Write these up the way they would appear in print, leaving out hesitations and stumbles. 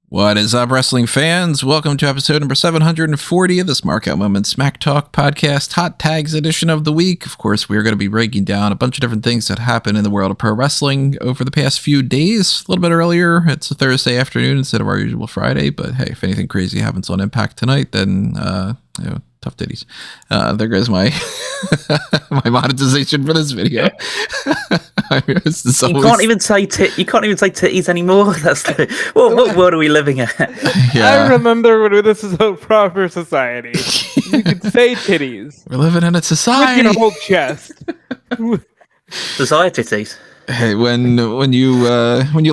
What is up, wrestling fans? Welcome to episode number 740 of the Smark Moment Smack Talk podcast, Hot Tags edition of the week. Of course, we're going to be breaking down a bunch of different things that happened in the world of pro wrestling over the past few days. A little bit earlier, it's a Thursday afternoon instead of our usual Friday, but hey, if anything crazy happens on Impact tonight, then, tough titties. There goes my my monetization for this video. You can't even say titties anymore. That's what world are we living at? Yeah. I remember when this is a proper society. You could say titties. We're living in a society. With your whole chest. Society titties. Hey, when you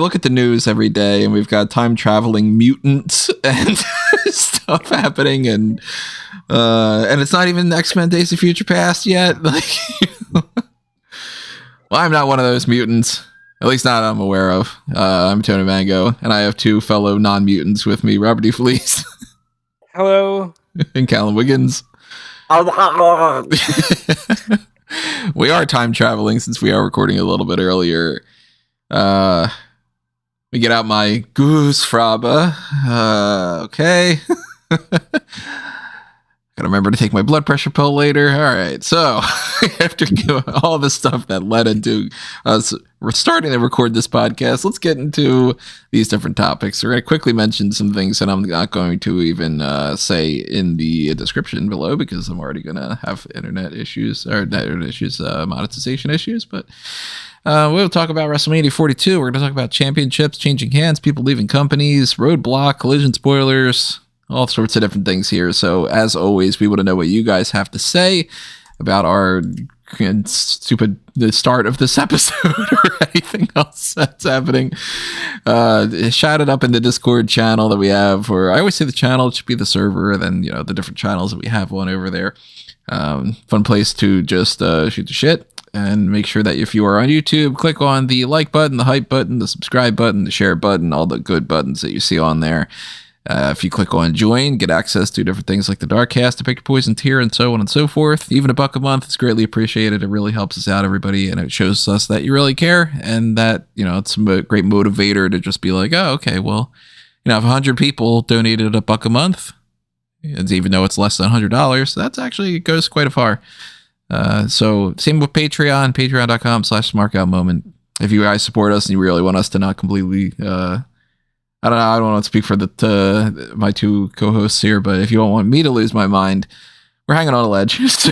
look at the news every day and we've got time traveling mutants and stuff happening and it's not even X-Men Days of Future Past yet. Like, well, I'm not one of those mutants. At least not I'm aware of. I'm Tony Mango, and I have two fellow non-mutants with me, Robert E. Felice. Hello. And Callum Wiggins. We are time traveling since we are recording a little bit earlier. We get out my goose fraba. Okay. Gotta remember to take my blood pressure pill later. All right. So after all the stuff that led into us starting to record this podcast, let's get into these different topics. We're going to quickly mention some things that I'm not going to even say in the description below because I'm already going to have internet issues, monetization issues. But we'll talk about WrestleMania 42. We're going to talk about championships changing hands, people leaving companies, Roadblock, collision spoilers, all sorts of different things here. So as always, we want to know what you guys have to say about our the start of this episode or anything else that's happening. Shout it up in the Discord channel that we have, or I always say the channel, it should be the server, then the different channels that we have on over there. Fun place to just shoot the shit. And make sure that if you are on YouTube, click on the like button, the hype button, the subscribe button, the share button, all the good buttons that you see on there. If you click on join, get access to different things like the Darkcast, the Pick Your Poison tier, and so on and so forth. Even $1 a month is greatly appreciated. It really helps us out, everybody, and it shows us that you really care and that, it's a great motivator to just be like, oh, okay, well, if 100 people donated $1 a month, and even though it's less than $100, that's actually goes quite a far. So same with Patreon, patreon.com/smarkoutmoment. If you guys support us and you really want us to not completely, I don't want to speak for my two co-hosts here, but if you don't want me to lose my mind, we're hanging on a ledge. So,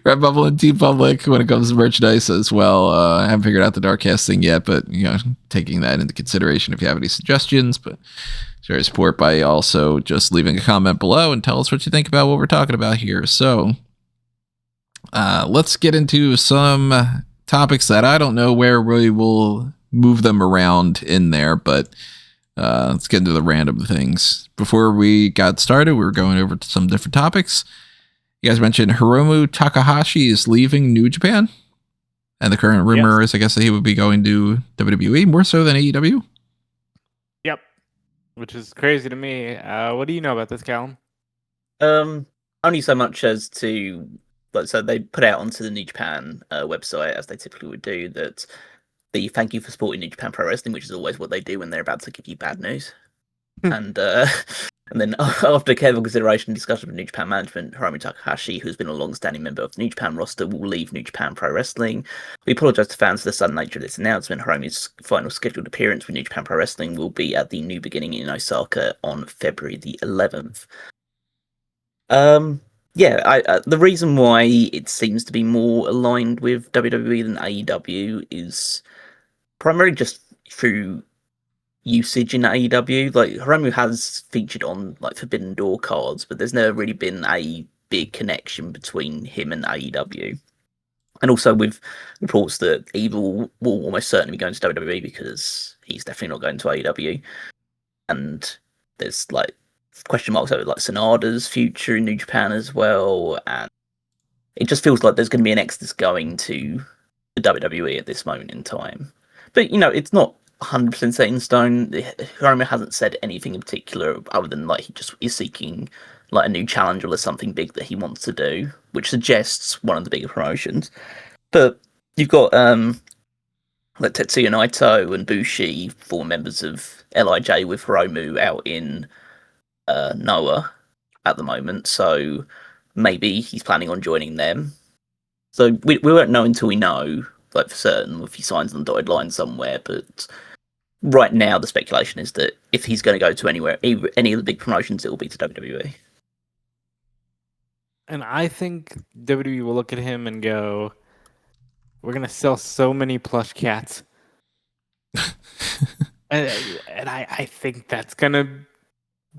Redbubble and TeePublic when it comes to merchandise as well. I haven't figured out the Darkcast thing yet, but taking that into consideration if you have any suggestions. But share your support by also just leaving a comment below and tell us what you think about what we're talking about here. So let's get into some topics that I don't know where we will move them around in there, but let's get into the random things. Before we got started, we were going over to some different topics. You guys mentioned Hiromu Takahashi is leaving New Japan, and the current rumor is, I guess, that he would be going to WWE more so than AEW. Yep, which is crazy to me. What do you know about this, Callum? Only so much as to, so they put out onto the New Japan website, as they typically would do, that the thank you for supporting New Japan Pro Wrestling, which is always what they do when they're about to give you bad news. And then after careful consideration and discussion with New Japan management, Hiromu Takahashi, who's been a long-standing member of the New Japan roster, will leave New Japan Pro Wrestling. We apologise to fans for the sudden nature of this announcement. Hiromu's final scheduled appearance with New Japan Pro Wrestling will be at the New Beginning in Osaka on February the 11th. The reason why it seems to be more aligned with WWE than AEW is primarily just through usage in AEW. Like, Hiromu has featured on Forbidden Door cards, but there's never really been a big connection between him and AEW. And also with reports that Evil will almost certainly be going to WWE because he's definitely not going to AEW. And there's question marks over Sonada's future in New Japan as well. And it just feels like there's going to be an exodus going to the WWE at this moment in time. But, it's not 100% set in stone. Hiromu hasn't said anything in particular other than he just is seeking a new challenge or something big that he wants to do, which suggests one of the bigger promotions. But you've got like Tetsuya Naito and Bushi, former members of LIJ, with Hiromu out in Noah at the moment. So maybe he's planning on joining them. So we won't know until we know, like, for certain, if he signs on the dotted line somewhere. But right now, the speculation is that if he's going to go to anywhere, any of the big promotions, it will be to WWE. And I think WWE will look at him and go, "We're gonna sell so many plush cats," and I think that's gonna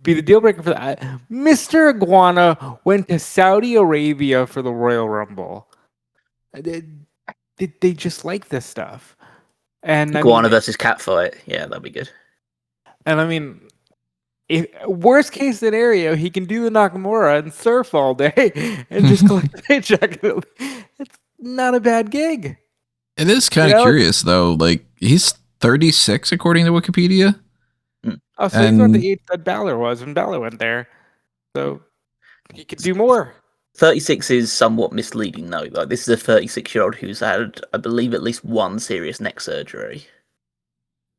be the deal breaker for that. Mr. Iguana went to Saudi Arabia for the Royal Rumble. They just like this stuff, and Iguana versus cat fight, yeah, that'd be good. And I mean, if worst case scenario, he can do the Nakamura and surf all day and just collect a paycheck. It's not a bad gig. It is kind of curious though. Like, he's 36 according to Wikipedia. Oh, so he's not the age that Balor was when Balor went there. So he could do more. 36 is somewhat misleading though. Like, this is a 36-year-old who's had, I believe, at least one serious neck surgery.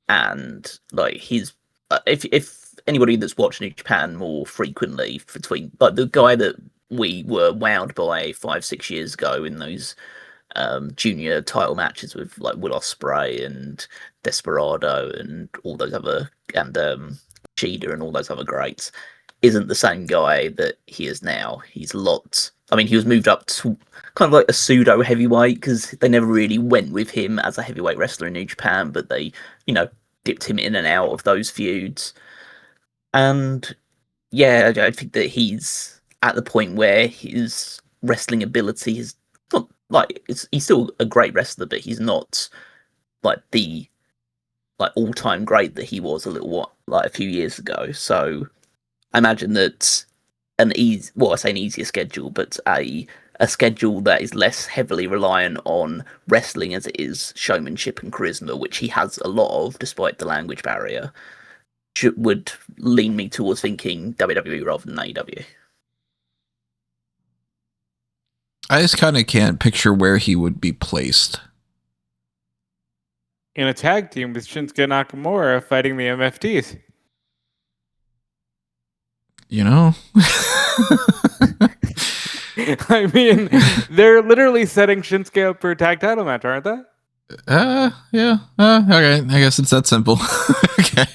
And like, he's if anybody that's watched New Japan more frequently, between like the guy that we were wowed by 5-6 years ago in those junior title matches with like Will Ospreay and Desperado and all those other, and Cheetah and all those other greats, isn't the same guy that he is now. He's a lot. I mean, he was moved up to kind of like a pseudo heavyweight because they never really went with him as a heavyweight wrestler in New Japan, but they, dipped him in and out of those feuds. And yeah, I think that he's at the point where his wrestling ability is not like he's still a great wrestler, but he's not like the all-time great that he was a few years ago. So I imagine that I say an easier schedule, but a schedule that is less heavily reliant on wrestling as it is showmanship and charisma, which he has a lot of despite the language barrier, would lean me towards thinking WWE rather than AEW. I just kind of can't picture where he would be placed. In a tag team with Shinsuke Nakamura fighting the MFTs. I mean, they're literally setting Shinsuke up for a tag title match, aren't they? Yeah. Okay. I guess it's that simple. Okay.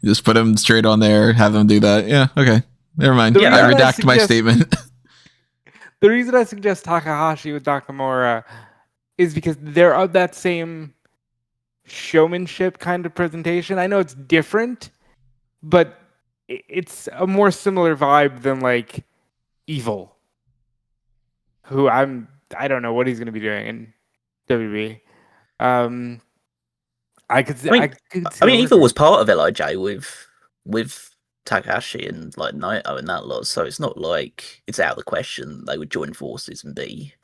Just put him straight on there, have him do that. Yeah. Okay. Never mind. I redact my statement. The reason I suggest Takahashi with Nakamura is because they're of that same showmanship kind of presentation. I know it's different, but it's a more similar vibe than like Evil, who I don't know what he's going to be doing in WWE. I mean, Evil was part of LIJ with Takahashi and like Naito and that lot, so it's not like it's out of the question they would join forces and be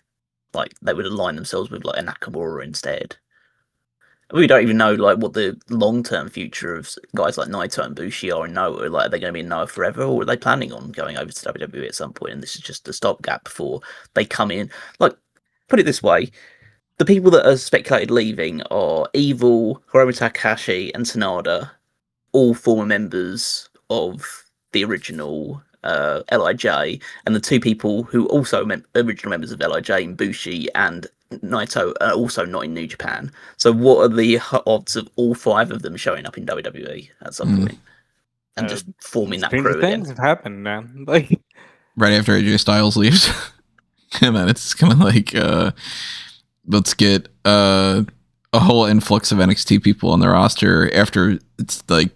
like they would align themselves with like a Nakamura instead. We don't even know like what the long-term future of guys like Naito and Bushi are in Noah. Like, are they going to be in Noah forever, or are they planning on going over to WWE at some point? And this is just a stopgap before they come in. Like, put it this way: the people that are speculated leaving are Evil, Hiromu Takahashi, and Sanada, all former members of the original LIJ, and the two people who also original members of LIJ, in Bushi and Naito, are also not in New Japan. So what are the odds of all five of them showing up in WWE at some point and just forming that crew again? Things have happened, man. Like right after AJ Styles leaves, and then it's kind of like let's get a whole influx of NXT people on the roster after it's like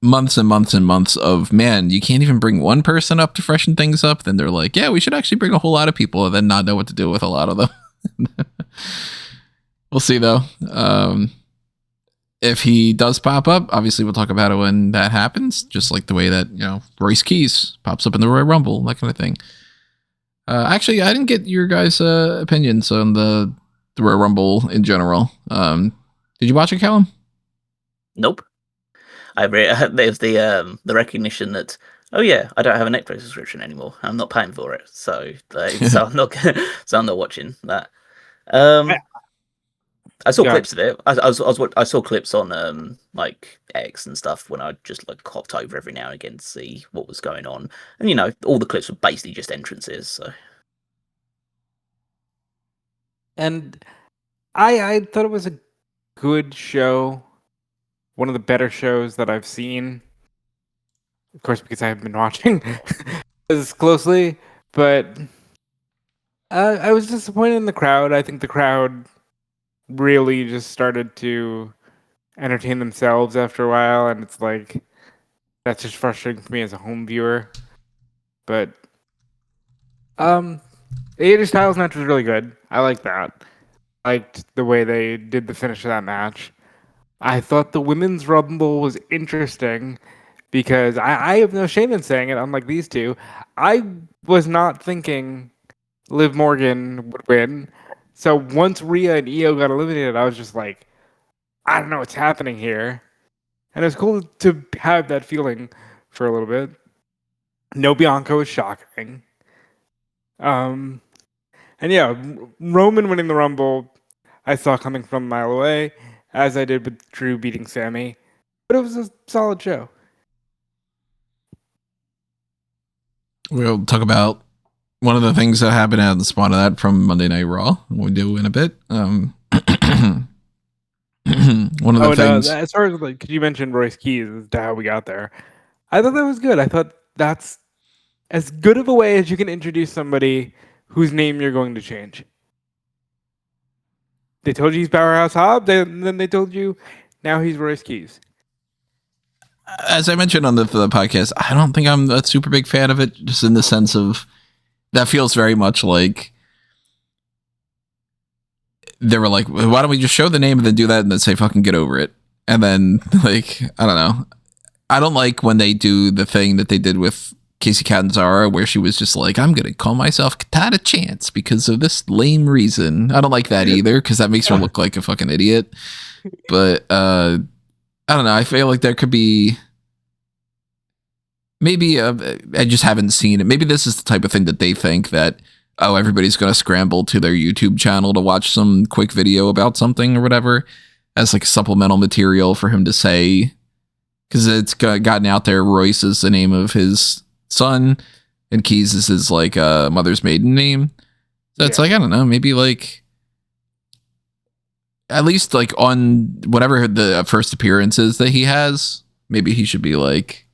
months and months and months of, man, you can't even bring one person up to freshen things up. Then they're like, yeah, we should actually bring a whole lot of people, and then not know what to do with a lot of them. We'll see though. If he does pop up, obviously we'll talk about it when that happens, just like the way that, Royce Keys pops up in the Royal Rumble, that kind of thing. Actually, I didn't get your guys' opinions on the Royal Rumble in general. Did you watch it, Callum? Nope. There's the recognition that, oh yeah, I don't have a Netflix subscription anymore. I'm not paying for it, so I'm not watching that. I saw Yeah. clips of it. I saw clips on like X and stuff when I just like hopped over every now and again to see what was going on. And all the clips were basically just entrances. So And I thought it was a good show. One of the better shows that I've seen. Of course, because I haven't been watching as closely, but I was disappointed in the crowd. I think the crowd really just started to entertain themselves after a while, and it's like that's just frustrating for me as a home viewer. But the AJ Styles match was really good. I like that. I liked the way they did the finish of that match. I thought the women's rumble was interesting because I have no shame in saying it, unlike these two. I was not thinking Liv Morgan would win. So once Rhea and Io got eliminated, I was just like, I don't know what's happening here. And it was cool to have that feeling for a little bit. No Bianca was shocking. And yeah, Roman winning the Rumble, I saw coming from a mile away, as I did with Drew beating Sammy. But it was a solid show. We'll talk about one of the things that happened out in the spawn of that from Monday Night Raw. We'll do in a bit. One of the things. As far as like, could you mention Royce Keys as to how we got there? I thought that was good. I thought that's as good of a way as you can introduce somebody whose name you're going to change. They told you he's Powerhouse Hobbs, and then they told you now he's Royce Keys. As I mentioned on the podcast, I don't think I'm a super big fan of it, just in the sense of that feels very much like they were like, why don't we just show the name and then do that and then say fucking get over it? And then, like, I don't know. I don't like when they do the thing that they did with Casey Catanzaro, where she was just like, I'm going to call myself Katana Chance because of this lame reason. I don't like that either, because that makes her look like a fucking idiot. But I don't know. I feel like there could be maybe I just haven't seen it. Maybe this is the type of thing that they think that, oh, everybody's going to scramble to their YouTube channel to watch some quick video about something or whatever as like supplemental material for him to say, because it's gotten out there. Royce is the name of his son and Keys is his like mother's maiden name. So it's like, I don't know, maybe like at least like on whatever the first appearances that he has, maybe he should be like,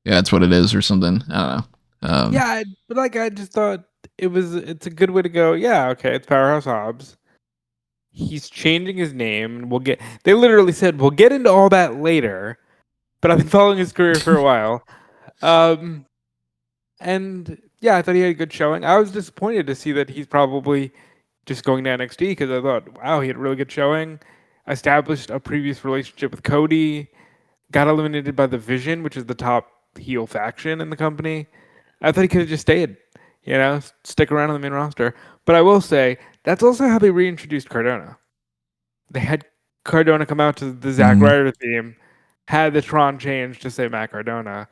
yeah, that's what it is or something. I don't know. Yeah, but like I just thought it's a good way to go. Yeah, okay, it's Powerhouse Hobbs. He's changing his name. They literally said we'll get into all that later, but I've been following his career for a while. And yeah, I thought he had a good showing. I was disappointed to see that he's probably just going to NXT because I thought, wow, he had a really good showing. Established a previous relationship with Cody. Got eliminated by the Vision, which is the top heel faction in the company. I thought he could have just stayed, stick around on the main roster. But I will say, that's also how they reintroduced Cardona. They had Cardona come out to the Zack Ryder theme, had the Tron change to say Matt Cardona.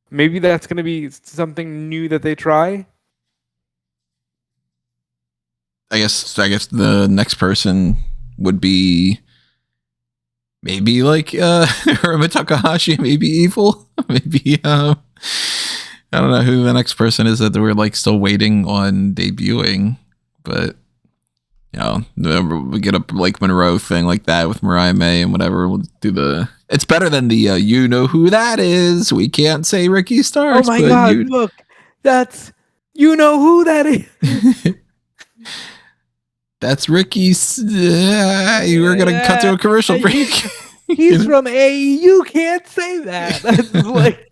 Maybe that's going to be something new that they try. I guess the next person would be maybe like Hiromu Takahashi, maybe Evil, maybe I don't know who the next person is that we're like still waiting on debuting, but we get a Blake Monroe thing like that with Mariah May and whatever. We'll do it's better than the you know who that is. We can't say Ricky Starks. Oh my god! Look, that's you know who that is. That's Ricky's. You were gonna cut to a commercial break. He's from A. You can't say that. That's like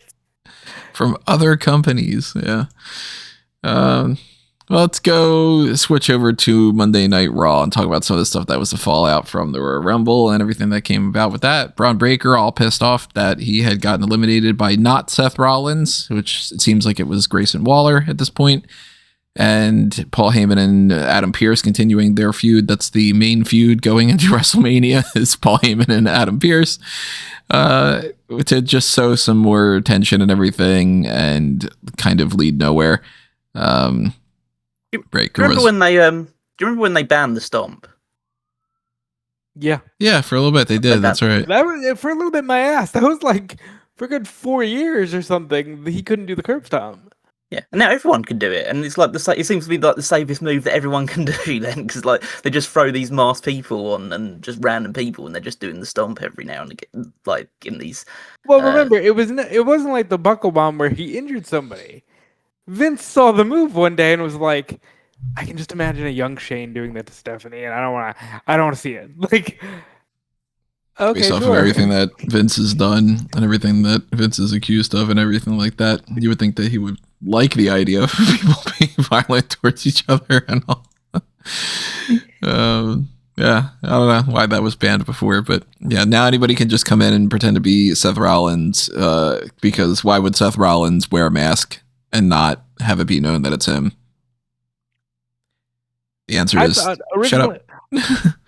from other companies. Yeah. Let's go switch over to Monday Night Raw and talk about some of the stuff that was the fallout from the Royal Rumble and everything that came about with that. Braun Breaker all pissed off that he had gotten eliminated by not Seth Rollins, which it seems like it was Grayson Waller at this point. And Paul Heyman and Adam Pearce continuing their feud. That's the main feud going into WrestleMania is Paul Heyman and Adam Pearce. To just sow some more tension and everything and kind of lead nowhere. Do you remember when they banned the Stomp? Yeah, for a little bit they did. That's right. That was for a little bit. My ass. That was like for a good 4 years or something. He couldn't do the curb stomp. Yeah, and now everyone can do it, and it's like it seems to be like the safest move that everyone can do. Then, because like they just throw these masked people on and just random people, and they're just doing the stomp every now and again, like in these. Well, remember it wasn't like the buckle bomb where he injured somebody. Vince saw the move one day and was like, "I can just imagine a young Shane doing that to Stephanie, and I don't want to see it." Like, okay, based off sure. of everything that Vince has done and everything that Vince is accused of and everything like that, you would think that he would like the idea of people being violent towards each other and all. Yeah, I don't know why that was banned before, but yeah, now anybody can just come in and pretend to be Seth Rollins, because why would Seth Rollins wear a mask and not have it be known that it's him? The answer is shut up.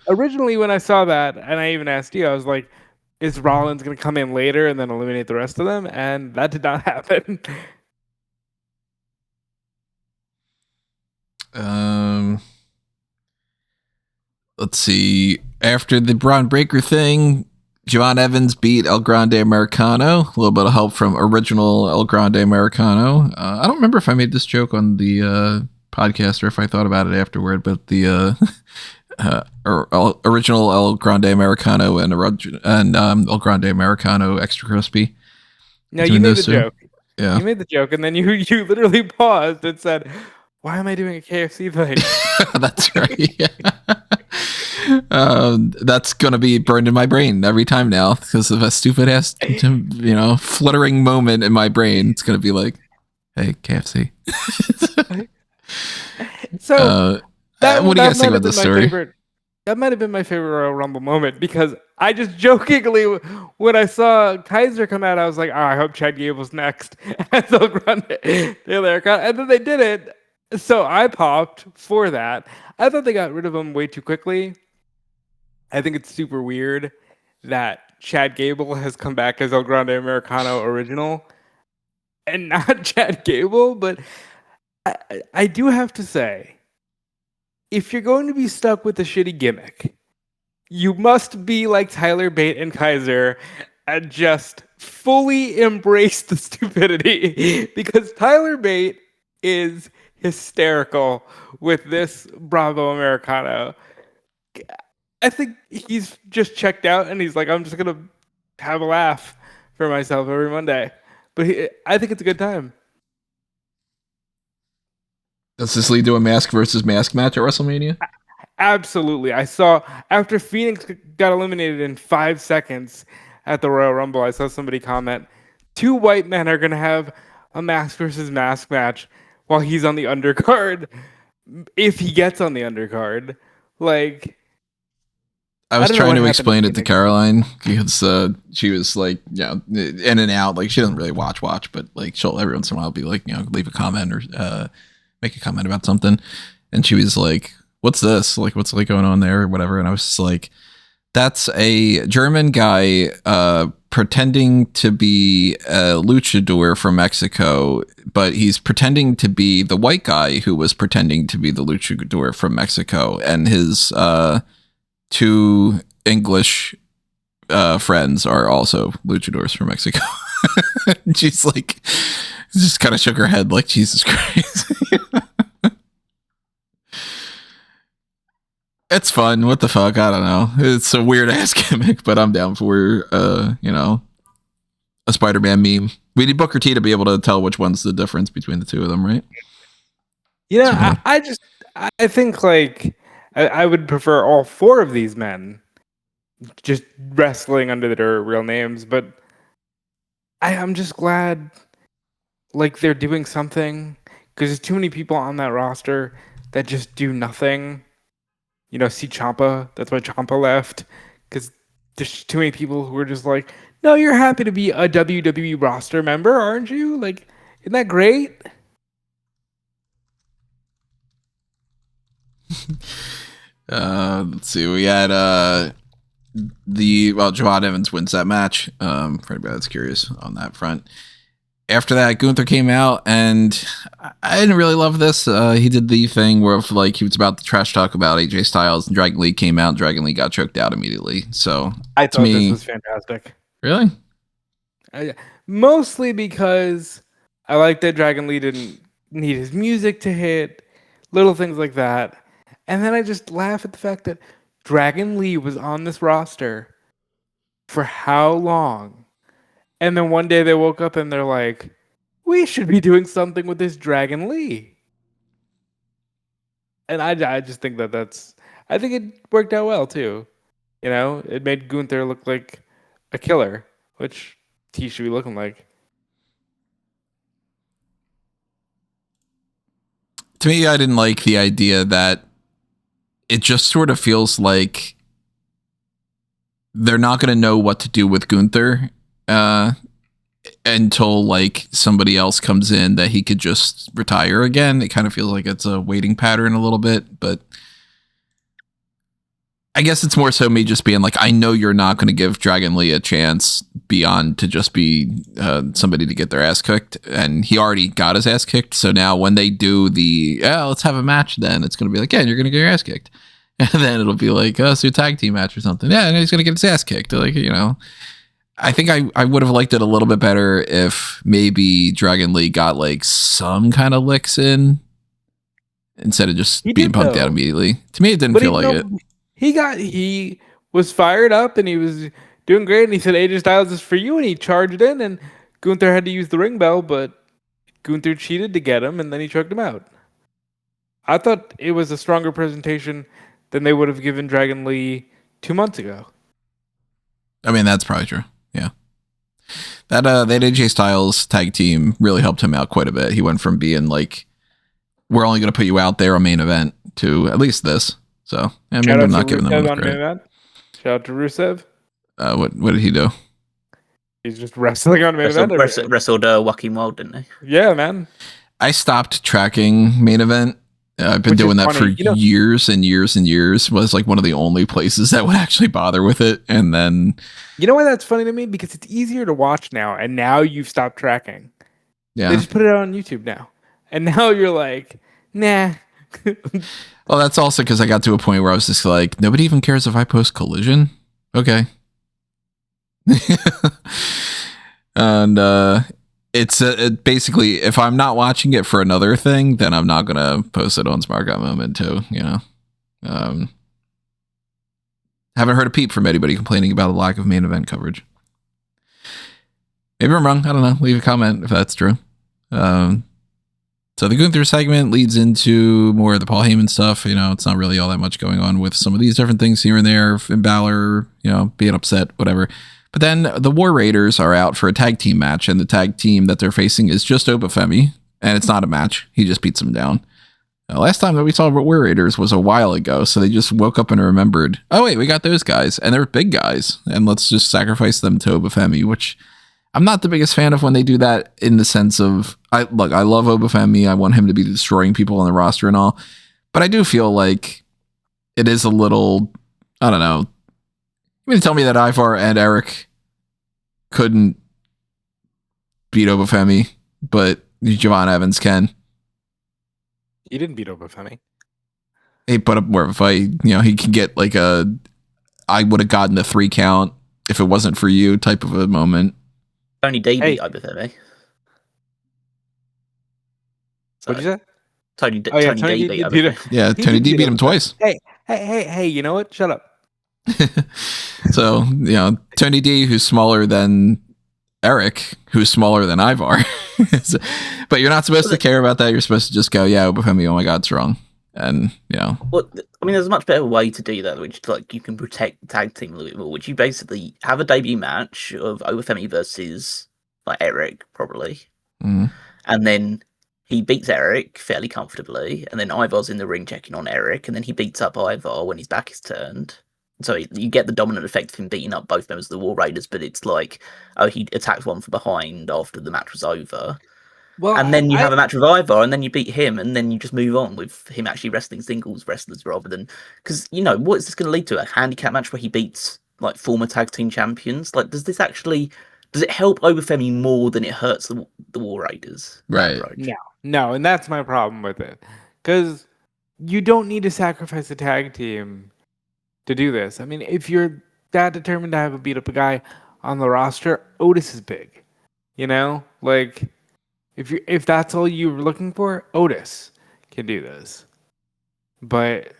Originally, when I saw that, and I even asked you, I was like, is Rollins going to come in later and then eliminate the rest of them? And that did not happen. Let's see. After the Braun Breaker thing, Javon Evans beat El Grande Americano. A little bit of help from original El Grande Americano. I don't remember if I made this joke on the podcast or if I thought about it afterward, but the original El Grande Americano and El Grande Americano Extra Crispy. No, you made the joke. Yeah. You made the joke, and then you literally paused and said, "Why am I doing a KFC thing?" That's right. Yeah. That's gonna be burned in my brain every time now because of a stupid ass, fluttering moment in my brain. It's gonna be like, "Hey, KFC." So, what do you guys think about this story? That might have been my favorite Royal Rumble moment because I just jokingly, when I saw Kaiser come out, I was like, "Oh, I hope Chad Gable's next." And so Grande, and then they did it. So I popped for that. I thought they got rid of him way too quickly. I think it's super weird that Chad Gable has come back as El Grande Americano original and not Chad Gable. But I do have to say, if you're going to be stuck with a shitty gimmick, you must be like Tyler Bate and Kaiser and just fully embrace the stupidity because Tyler Bate is hysterical with this Bravo Americano. I think he's just checked out and he's like, I'm just going to have a laugh for myself every Monday. But I think it's a good time. Does this lead to a mask versus mask match at WrestleMania? Absolutely. I saw after Phoenix got eliminated in 5 seconds at the Royal Rumble, I saw somebody comment, 2 white men are going to have a mask versus mask match while he's on the undercard. If he gets on the undercard. Like, I was trying to explain it to Caroline because she was like, in and out. Like, she doesn't really watch, but like, she'll every once in a while be like, leave a comment or make a comment about something. And she was like, what's this? Like, what's like going on there or whatever? And I was just like, that's a German guy pretending to be a luchador from Mexico, but he's pretending to be the white guy who was pretending to be the luchador from Mexico. And his 2 English friends are also luchadors from Mexico. She's like, just kind of shook her head like, Jesus Christ. It's fun. What the fuck? I don't know. It's a weird ass gimmick, but I'm down for, a Spider-Man meme. We need Booker T to be able to tell which one's the difference between the 2 of them, right? I think like I would prefer all 4 of these men just wrestling under their real names, but I'm just glad like they're doing something because there's too many people on that roster that just do nothing. See Ciampa. That's why Ciampa left because there's too many people who are just like, no, you're happy to be a WWE roster member, aren't you? Like, isn't that great? Let's see. We had Javon Evans wins that match. For anybody that's curious on that front. after that, Gunther came out, and I didn't really love this. He did the thing where like he was about to trash talk about AJ Styles, and Dragon Lee came out, and Dragon Lee got choked out immediately. So I to thought me, this was fantastic. really, Mostly because I like that Dragon Lee didn't need his music to hit, little things like that. And then I just laugh at the fact that Dragon Lee was on this roster for how long? And then one day they woke up and they're like, we should be doing something with this Dragon Lee. And I just think I think it worked out well too. You know, it made Gunther look like a killer, which he should be looking like. to me, I didn't like the idea that it just sort of feels like they're not going to know what to do with Gunther until like somebody else comes in that he could just retire again. It kind of feels like it's a waiting pattern a little bit, but I guess it's more so me just being like, I know you're not going to give Dragon Lee a chance beyond to just be somebody to get their ass kicked, and he already got his ass kicked. So now when they do let's have a match, then it's going to be like, yeah, you're going to get your ass kicked. And then it'll be like, so a tag team match or something. Yeah, and he's going to get his ass kicked. Like, you know, I think I would have liked it a little bit better if maybe Dragon Lee got like some kind of licks in instead of just being pumped out immediately. To me, it didn't feel like it. He was fired up and he was doing great. And he said, AJ Styles is for you. And he charged in and Gunther had to use the ring bell, but Gunther cheated to get him and then he choked him out. I thought it was a stronger presentation than they would have given Dragon Lee 2 months ago. I mean, that's probably true. Yeah. That AJ Styles tag team really helped him out quite a bit. He went from being like, we're only going to put you out there a main event to at least this. So yeah, maybe I'm not giving them enough credit. Shout out to Rusev. What did he do? He's just wrestling on main event. Wrestled Joaquin Wild, didn't he? Yeah, man. I stopped tracking main event. I've been doing that for years and years and years. Was like one of the only places that would actually bother with it. And then, you know why that's funny to me? Because it's easier to watch now, and now you've stopped tracking. Yeah, they just put it out on YouTube now, and now you're like, nah. Well, that's also because I got to a point where I was just like, nobody even cares if I post Collision. Okay. And it's basically, if I'm not watching it for another thing, then I'm not going to post it on Smark Moment too, you know. Haven't heard a peep from anybody complaining about the lack of main event coverage. Maybe I'm wrong. I don't know. Leave a comment if that's true. So the Gunther segment leads into more of the Paul Heyman stuff. You know, it's not really all that much going on with some of these different things here and there. Finn Balor, you know, being upset, whatever. But then the War Raiders are out for a tag team match, and the tag team that they're facing is just Obafemi, and it's not a match. He just beats them down. Last time that we saw War Raiders was a while ago, so they just woke up and remembered, oh wait, we got those guys, and they're big guys, and let's just sacrifice them to Obafemi, which I'm not the biggest fan of when they do that, in the sense of, I love Obafemi. I want him to be destroying people on the roster and all, but I do feel like it is a little, I don't know. You mean to tell me that Ivar and Eric couldn't beat Obafemi, but Javon Evans can? He didn't beat Obafemi. He put up more of a fight. You know, he can get like I would have gotten a 3 count if it wasn't for you type of a moment. Tony D beat Obafemi. What'd you say? Tony D beat him. Yeah, Tony D beat him twice. Hey, you know what? Shut up. So, you know, Tony D, who's smaller than Eric, who's smaller than Ivar. But you're not supposed to care about that. You're supposed to just go, yeah, Obafemi, oh my God, it's wrong. And, you know. Well, I mean, there's a much better way to do that, which, like, you can protect the tag team a little bit more, which you basically have a debut match of Obafemi versus, like, Eric, probably. Mm-hmm. And then he beats Eric fairly comfortably, and then Ivar's in the ring checking on Eric, and then he beats up Ivar when his back is turned. So you get the dominant effect of him beating up both members of the War Raiders, but it's like, oh, he attacked one from behind after the match was over. Well, and then you have a match with Ivar, and then you beat him, and then you just move on with him actually wrestling singles wrestlers rather than... Because, you know, what is this going to lead to? A handicap match where he beats, like, former tag team champions? Like, does this actually does it help Obafemi more than it hurts the War Raiders? Right. No, and that's my problem with it. Because you don't need to sacrifice a tag team to do this. I mean, if you're that determined to have a beat up a guy on the roster, Otis is big. You know? Like, if that's all you were looking for, Otis can do this. But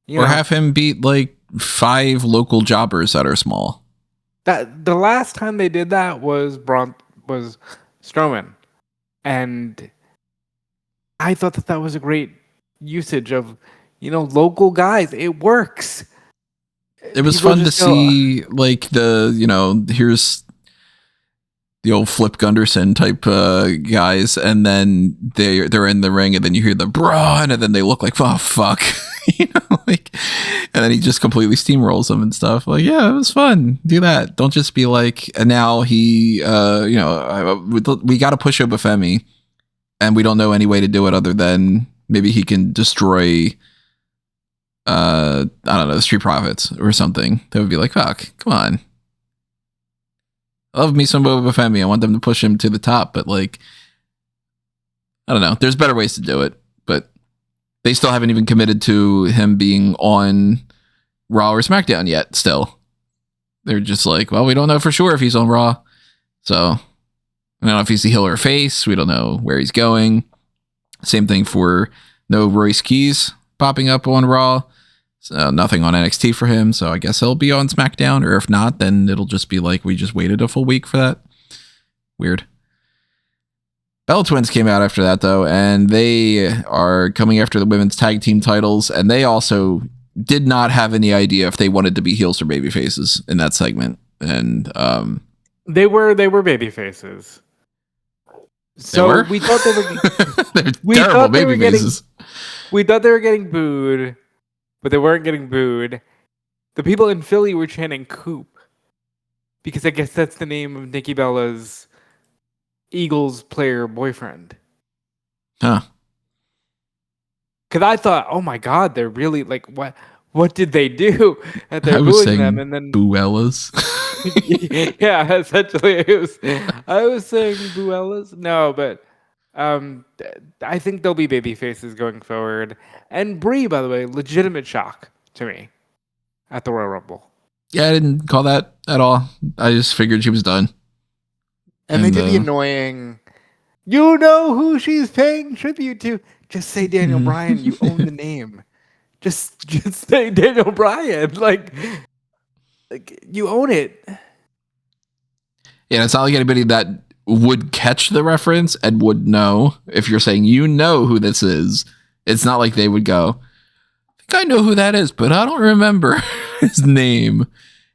or have him beat like 5 local jobbers that are small. That the last time they did that was Strowman, and I thought that was a great usage of local guys. It works. It was fun to see like here's the old Flip Gunderson type guys, and then they're in the ring, and then you hear the brawn, and then they look like, oh fuck, like, and then he just completely steamrolls them and stuff. Like, yeah, it was fun. Do that. Don't just be like, and now he, we got to push Obafemi, and we don't know any way to do it other than maybe he can destroy, I don't know, the Street Profits or something. That would be like, fuck, come on. I love me some Obafemi. I want them to push him to the top, but like, I don't know. There's better ways to do it, but they still haven't even committed to him being on Raw or SmackDown yet. Still, they're just like, well, we don't know for sure if he's on Raw, so I don't know if he's the heel or face. We don't know where he's going. Same thing for no Royce Keys popping up on Raw. So nothing on NXT for him, so I guess he'll be on SmackDown, or if not, then it'll just be like we just waited a full week for that. Weird. Bella Twins came out after that, though, and they are coming after the women's tag team titles, and they also did not have any idea if they wanted to be heels or baby faces in that segment. And they were baby faces. So we thought they were we terrible baby faces. We thought they were getting booed. But they weren't getting booed. The people in Philly were chanting Coop. Because I guess that's the name of Nikki Bella's Eagles player boyfriend. Huh. Because I thought, oh my God, they're really like, what did they do? And they're booing them, and then Buellas. yeah, essentially I was saying Buellas. No, but I think there'll be baby faces going forward. And Brie, by the way, legitimate shock to me at the Royal Rumble. Yeah, I didn't call that at all. I just figured she was done. And they did the annoying, you know who she's paying tribute to. Just say Daniel Bryan. You own the name. Just say Daniel Bryan. Like you own it. Yeah, it's not like anybody that would catch the reference and would know. If you're saying you know who this is, it's not like they would go, I think I know who that is, but I don't remember his name.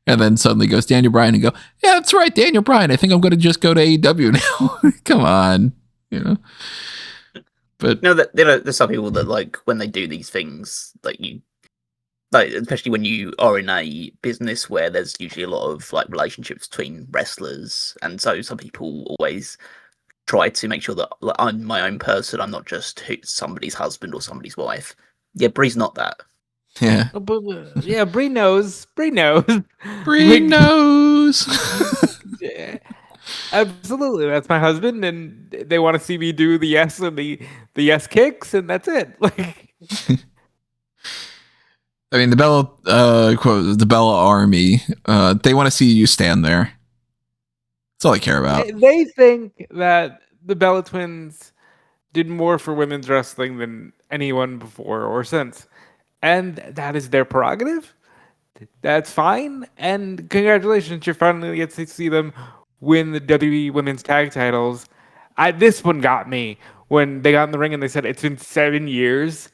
And then suddenly goes Daniel Bryan and go, yeah, that's right, Daniel Bryan. I think I'm going to just go to AEW now. Come on, But there's some people that like when they do these things, especially when you are in a business where there's usually a lot of like relationships between wrestlers, and so some people always try to make sure that like, I'm my own person. I'm not just somebody's husband or somebody's wife. Yeah, Brie's not that. Yeah. Yeah, Brie knows. Brie knows. Brie knows. Yeah, absolutely. That's my husband, and they want to see me do the yes and the yes kicks, and that's it. Like, I mean, the Bella Army, they want to see you stand there. That's all they care about. They think that the Bella Twins did more for women's wrestling than anyone before or since. And that is their prerogative. That's fine. And congratulations, you're finally get to see them win the WWE Women's Tag Titles. This one got me when they got in the ring and they said it's been 7 years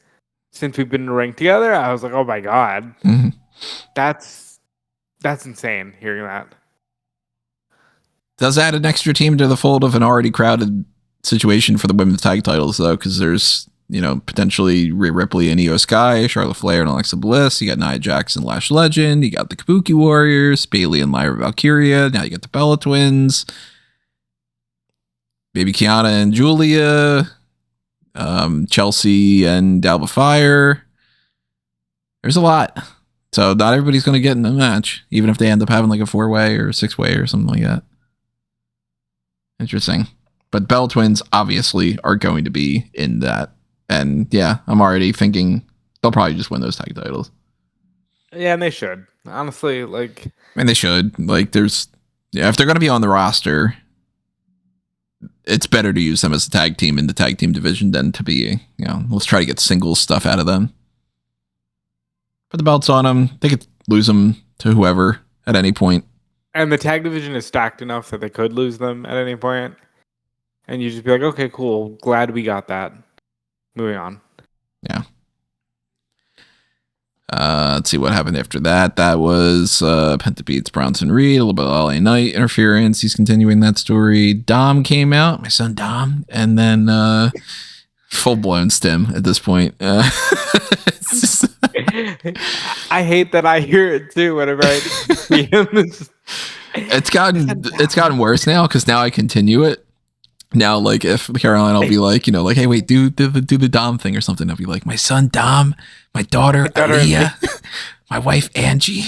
since we've been in the ring together. I was like, oh my God. Mm-hmm. That's insane hearing that. Does add an extra team to the fold of an already crowded situation for the women's tag titles, though, because there's, potentially Rhea Ripley and Io Sky, Charlotte Flair and Alexa Bliss. You got Nia Jax and Lash Legend. You got the Kabuki Warriors, Bayley and Lyra Valkyria. Now you got the Bella Twins, Baby Kiana and Julia, Chelsea and Alba Fire. There's a lot. So not everybody's going to get in a match, even if they end up having like a 4-way or 6-way or something like that. Interesting. But Bell Twins obviously are going to be in that. And yeah, I'm already thinking they'll probably just win those tag titles. Yeah, and they should. Honestly, like... I mean, they should. Like, if they're going to be on the roster, it's better to use them as a tag team in the tag team division than to be, let's try to get singles stuff out of them. Put the belts on them. They could lose them to whoever at any point. And the tag division is stacked enough that they could lose them at any point. And you just be like, okay, cool. Glad we got that. Moving on. Yeah. Let's see what happened after that. That was Penta beats Bronson Reed, a little bit of LA Knight interference. He's continuing that story. Dom came out, my son Dom, and then full-blown stim at this point. I hate that I hear it too whenever I see him. It's gotten worse now because now I continue it. Now, like, if Caroline, I'll be like, like, hey, wait, do the Dom thing or something. I'll be like, my son Dom, my daughter Aaliyah, my wife Angie,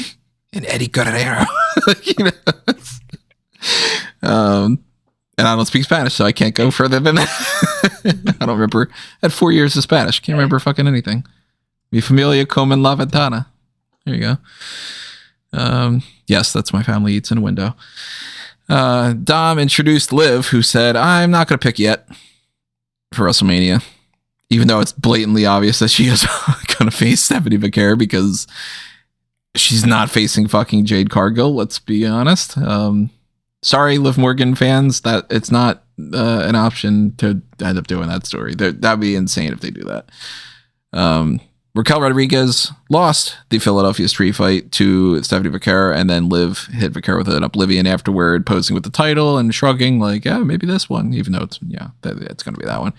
and Eddie Guerrero. And I don't speak Spanish, so I can't go further than that. I don't remember. I had 4 years of Spanish. Can't remember fucking anything. Mi familia come en la ventana. There you go. Yes, that's my family eats in a window. Dom introduced Liv, who said, I'm not going to pick yet for WrestleMania, even though it's blatantly obvious that she is going to face Stephanie McCare because she's not facing fucking Jade Cargill, let's be honest. Sorry, Liv Morgan fans, that it's not an option to end up doing that story. That'd be insane if they do that. Raquel Rodriguez lost the Philadelphia Street Fight to Stephanie Vaquero, and then Liv hit Vaquero with an Oblivion afterward, posing with the title and shrugging like, yeah, maybe this one, even though it's going to be that one.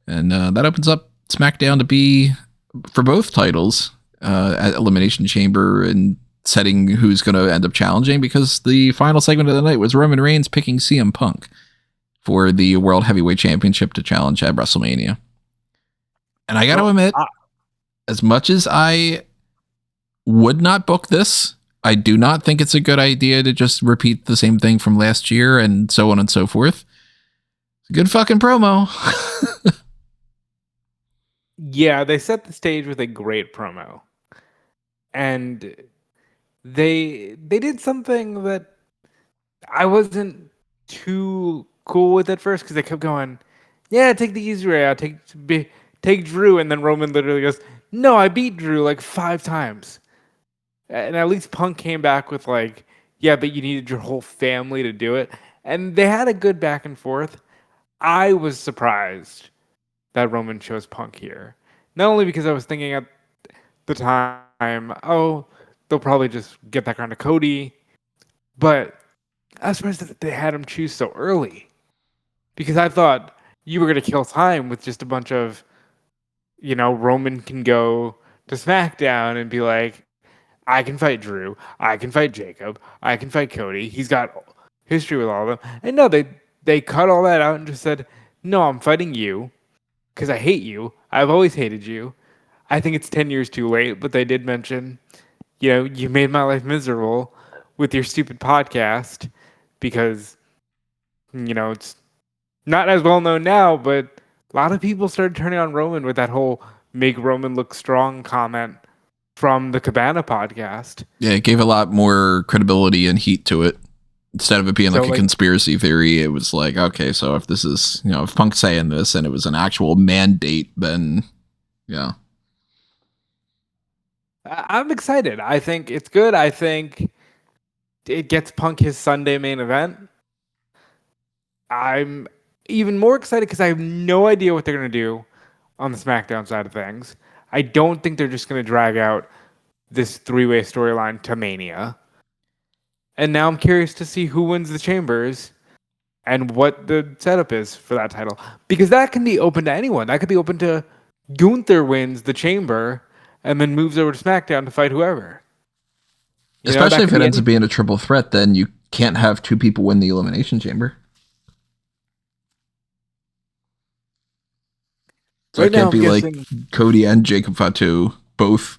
And that opens up SmackDown to be, for both titles, at Elimination Chamber and setting who's going to end up challenging, because the final segment of the night was Roman Reigns picking CM Punk for the World Heavyweight Championship to challenge at WrestleMania. And I got to admit, as much as I would not book this, I do not think it's a good idea to just repeat the same thing from last year and so on and so forth. It's a good fucking promo. Yeah, they set the stage with a great promo. And they did something that I wasn't too cool with at first, because they kept going, yeah, take the easy way out, take Drew, and then Roman literally goes, no, I beat Drew like 5 times. And at least Punk came back with like, yeah, but you needed your whole family to do it. And they had a good back and forth. I was surprised that Roman chose Punk here. Not only because I was thinking at the time, oh, they'll probably just get back onto Cody, but I was surprised that they had him choose so early. Because I thought you were going to kill time with just a bunch of, Roman can go to SmackDown and be like, I can fight Drew, I can fight Jacob, I can fight Cody. He's got history with all of them. And no, they cut all that out and just said, no, I'm fighting you because I hate you. I've always hated you. I think it's 10 years too late, but they did mention, you made my life miserable with your stupid podcast because, it's not as well known now, but a lot of people started turning on Roman with that whole make Roman look strong comment from the Cabana podcast. Yeah, it gave a lot more credibility and heat to it. Instead of it being like a conspiracy theory, it was like, okay, so if this is, if Punk's saying this and it was an actual mandate, then yeah. I'm excited. I think it's good. I think it gets Punk his Sunday main event. I'm even more excited because I have no idea what they're going to do on the SmackDown side of things. I don't think they're just going to drag out this 3-way storyline to Mania. And now I'm curious to see who wins the Chambers and what the setup is for that title. Because that can be open to anyone. That could be open to Gunther wins the Chamber and then moves over to SmackDown to fight whoever. Especially if it ends up being a triple threat, then you can't have 2 people win the Elimination Chamber. So right it can't be like Cody and Jacob Fatu both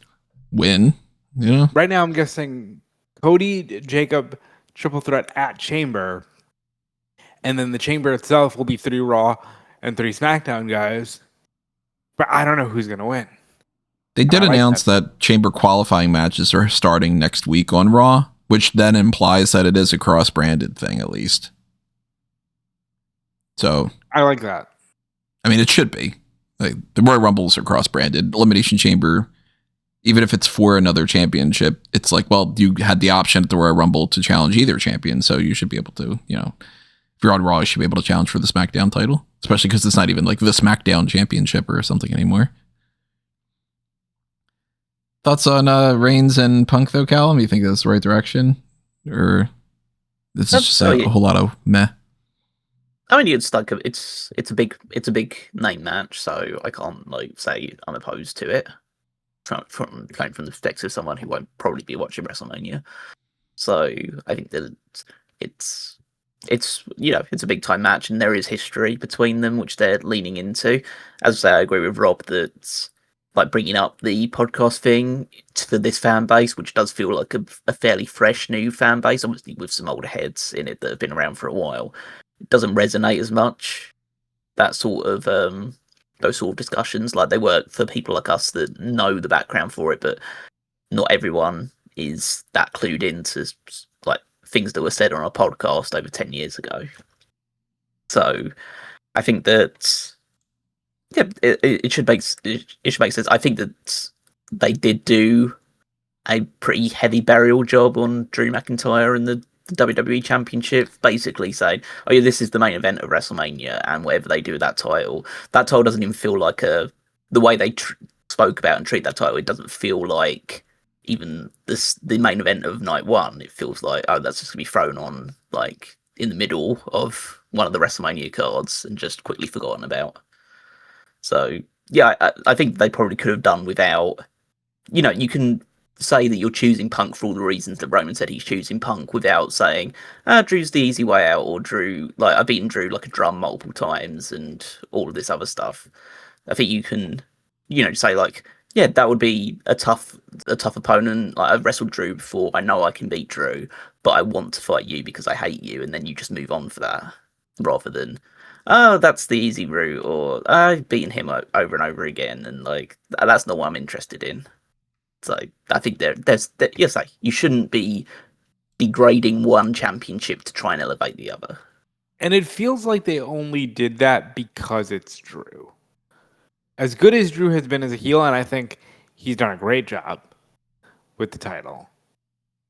win. You know? Right now, I'm guessing Cody, Jacob, triple threat at Chamber, and then the Chamber itself will be 3 Raw and 3 SmackDown guys. But I don't know who's gonna win. They did I like announce that Chamber qualifying matches are starting next week on Raw, which then implies that it is a cross-branded thing, at least. So I like that. I mean, it should be. Like, the Royal Rumbles are cross-branded. Elimination Chamber, even if it's for another championship, it's like, well, you had the option at the Royal Rumble to challenge either champion, so you should be able to, you know, if you're on Raw, you should be able to challenge for the SmackDown title, especially because it's not even like the SmackDown Championship or something anymore. Thoughts on Reigns and Punk, though, Callum? You think that's the right direction? Or this is just a whole lot of meh? I mean, it's like it's a big name match, so I can't like say I'm opposed to it. From the perspective of someone who won't probably be watching WrestleMania, so I think that it's it's a big time match, and there is history between them which they're leaning into. As I say, I agree with Rob that like bringing up the podcast thing to this fan base, which does feel like a fairly fresh new fan base, obviously with some older heads in it that have been around for a while. It doesn't resonate as much. That sort of those sort of discussions, like they work for people like us that know the background for it, but not everyone is that clued into like things that were said on a podcast over 10 years ago. So I think that it should make sense. I think that they did do a pretty heavy burial job on Drew McIntyre and the WWE Championship, basically saying, "Oh yeah, this is the main event of WrestleMania, and whatever they do with that title doesn't even feel like the way they spoke about and treat that title. It doesn't feel like even the main event of night one. It feels like, oh, that's just gonna be thrown on like in the middle of one of the WrestleMania cards and just quickly forgotten about." So yeah, I think they probably could have done without. You know, you can say that you're choosing Punk for all the reasons that Roman said he's choosing Punk without saying, Drew's the easy way out, or Drew, like, I've beaten Drew like a drum multiple times and all of this other stuff. I think you can, say like, yeah, that would be a tough opponent. Like, I've wrestled Drew before. I know I can beat Drew, but I want to fight you because I hate you. And then you just move on for that rather than, oh, that's the easy route, or I've beaten him over and over again. And like, that's not what I'm interested in. So I think yes, you shouldn't be degrading one championship to try and elevate the other. And it feels like they only did that because it's Drew. As good as Drew has been as a heel, and I think he's done a great job with the title,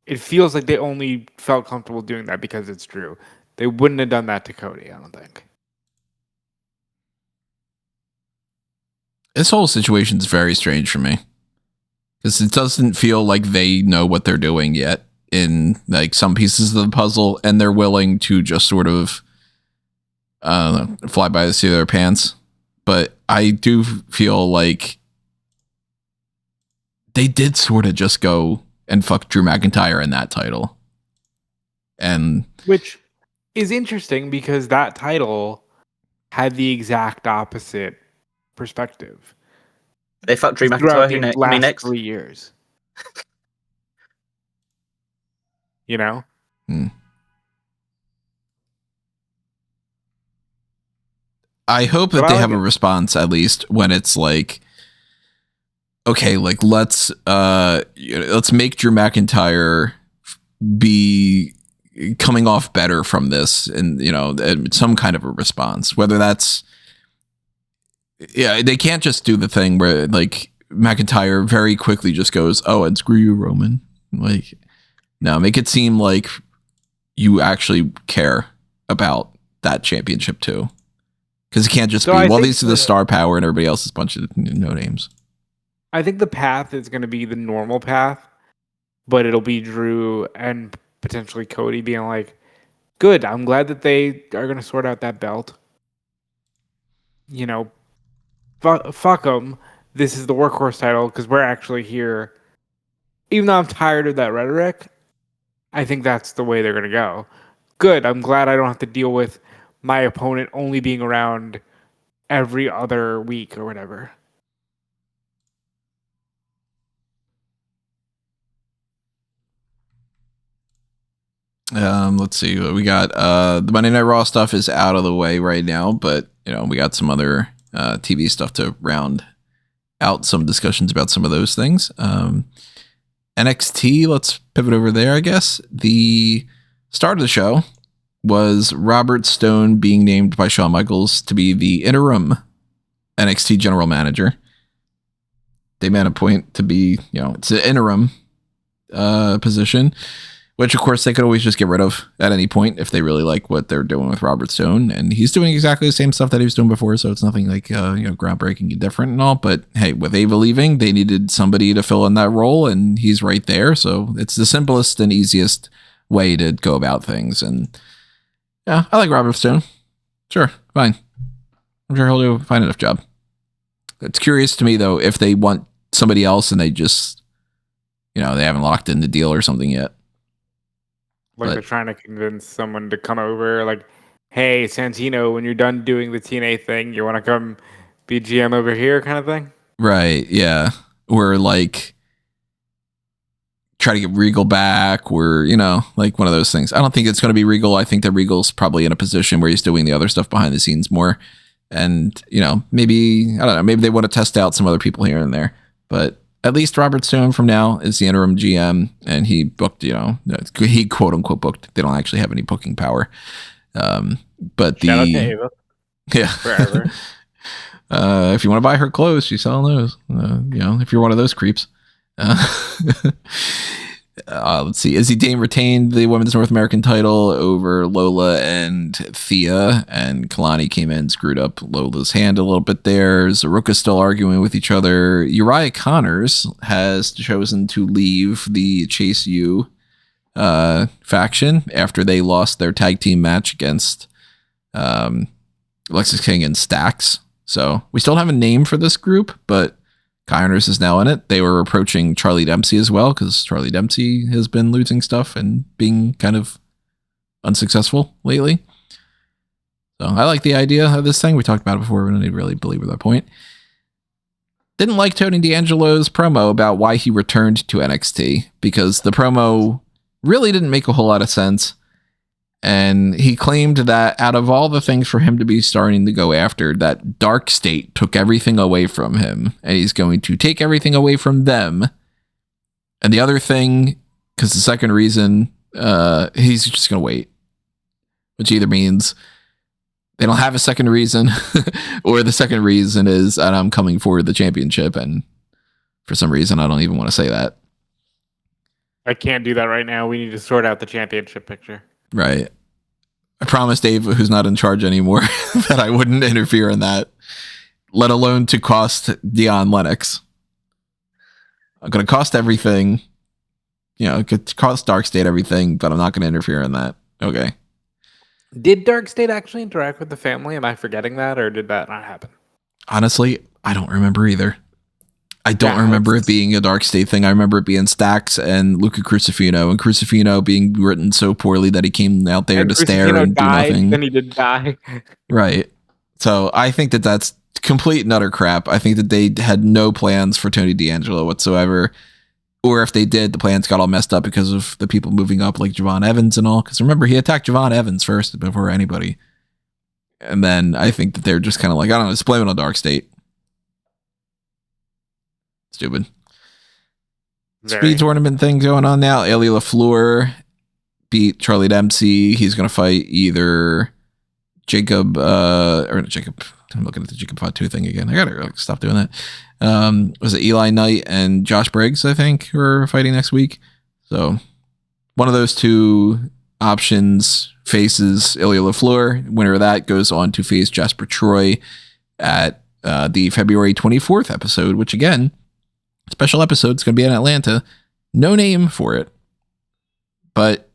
it feels like they only felt comfortable doing that because it's Drew. They wouldn't have done that to Cody, I don't think. This whole situation is very strange for me. Because it doesn't feel like they know what they're doing yet in like some pieces of the puzzle, and they're willing to just sort of fly by the seat of their pants. But I do feel like they did sort of just go and fuck Drew McIntyre in that title. And which is interesting because that title had the exact opposite perspective. They fucked Drew McIntyre who next 3 years. You know? I hope that they have a response at least when it's like, okay, like let's make Drew McIntyre be coming off better from this, and some kind of a response, whether that's they can't just do the thing where like McIntyre very quickly just goes, oh, and screw you, Roman. Like, no, make it seem like you actually care about that championship too. Because it can't just be, well, these are the star power and everybody else is a bunch of no names. I think the path is going to be the normal path, but it'll be Drew and potentially Cody being like, good, I'm glad that they are going to sort out that belt. Fuck them. This is the workhorse title because we're actually here. Even though I'm tired of that rhetoric, I think that's the way they're going to go. Good, I'm glad I don't have to deal with my opponent only being around every other week or whatever. Let's see what we got. The Monday Night Raw stuff is out of the way right now, but we got some other TV stuff to round out some discussions about some of those things. NXT, let's pivot over there, I guess. The start of the show was Robert Stone being named by Shawn Michaels to be the interim NXT general manager. They made a point to be, it's an interim position, which of course they could always just get rid of at any point if they really like what they're doing with Robert Stone. And he's doing exactly the same stuff that he was doing before, so it's nothing like groundbreaking and different and all. But hey, with Ava leaving, they needed somebody to fill in that role, and he's right there. So it's the simplest and easiest way to go about things. And yeah, I like Robert Stone. Sure, fine. I'm sure he'll do a fine enough job. It's curious to me though if they want somebody else and they just, they haven't locked in the deal or something yet. Like they're trying to convince someone to come over, like, hey, Santino, when you're done doing the TNA thing, you want to come be GM over here kind of thing? Right, yeah. Or like try to get Regal back or, like one of those things. I don't think it's going to be Regal. I think that Regal's probably in a position where he's doing the other stuff behind the scenes more. And, maybe, I don't know, maybe they want to test out some other people here and there. But at least Robert Stone from now is the interim GM, and he booked, he quote unquote booked. They don't actually have any booking power. But Shout out to Ava. Yeah. Forever. If you want to buy her clothes, she's selling those. If you're one of those creeps. Let's see. Izzy Dane retained the Women's North American title over Lola and Thea, and Kalani came in and screwed up Lola's hand a little bit there. Zaruka's still arguing with each other. Uriah Connors has chosen to leave the Chase U faction after they lost their tag team match against Alexis King and Stax. So we still don't have a name for this group, but Connors is now in it. They were approaching Charlie Dempsey as well, because Charlie Dempsey has been losing stuff and being kind of unsuccessful lately. So I like the idea of this thing. We talked about it before. We don't really believe at that point. Didn't like Tony D'Angelo's promo about why he returned to NXT, because the promo really didn't make a whole lot of sense. And he claimed that out of all the things for him to be starting to go after, that Dark State took everything away from him, and he's going to take everything away from them. And the other thing, because the second reason, he's just going to wait, which either means they don't have a second reason, or the second reason is that I'm coming for the championship. And for some reason, I don't even want to say that. I can't do that right now. We need to sort out the championship picture. Right. I promised Dave, who's not in charge anymore, that I wouldn't interfere in that, let alone to cost Dion Lennox. I'm going to cost everything, it could cost Dark State everything, but I'm not going to interfere in that. Okay. Did Dark State actually interact with the family? Am I forgetting that, or did that not happen? Honestly, I don't remember either. I don't remember it being a Dark State thing. I remember it being Stax and Luca Crucifino, and Crucifino being written so poorly that he came out there to stare and do nothing. Then he did die. Right. So I think that that's complete and utter crap. I think that they had no plans for Tony D'Angelo whatsoever. Or if they did, the plans got all messed up because of the people moving up like Javon Evans and all. Because remember, he attacked Javon Evans first before anybody. And then I think that they're just kind of like, I don't know, just blame it on Dark State. Stupid. Speed tournament thing going on now. Ellie LaFleur beat Charlie Dempsey. He's going to fight either Jacob, or not Jacob. I'm looking at the Jacob Fatu thing again. I got to stop doing that. Was it Eli Knight and Josh Briggs, I think, who are fighting next week? So one of those two options faces Ilya LaFleur. Winner of that goes on to face Jasper Troy at the February 24th episode, which again, special episode is going to be in Atlanta. No name for it. But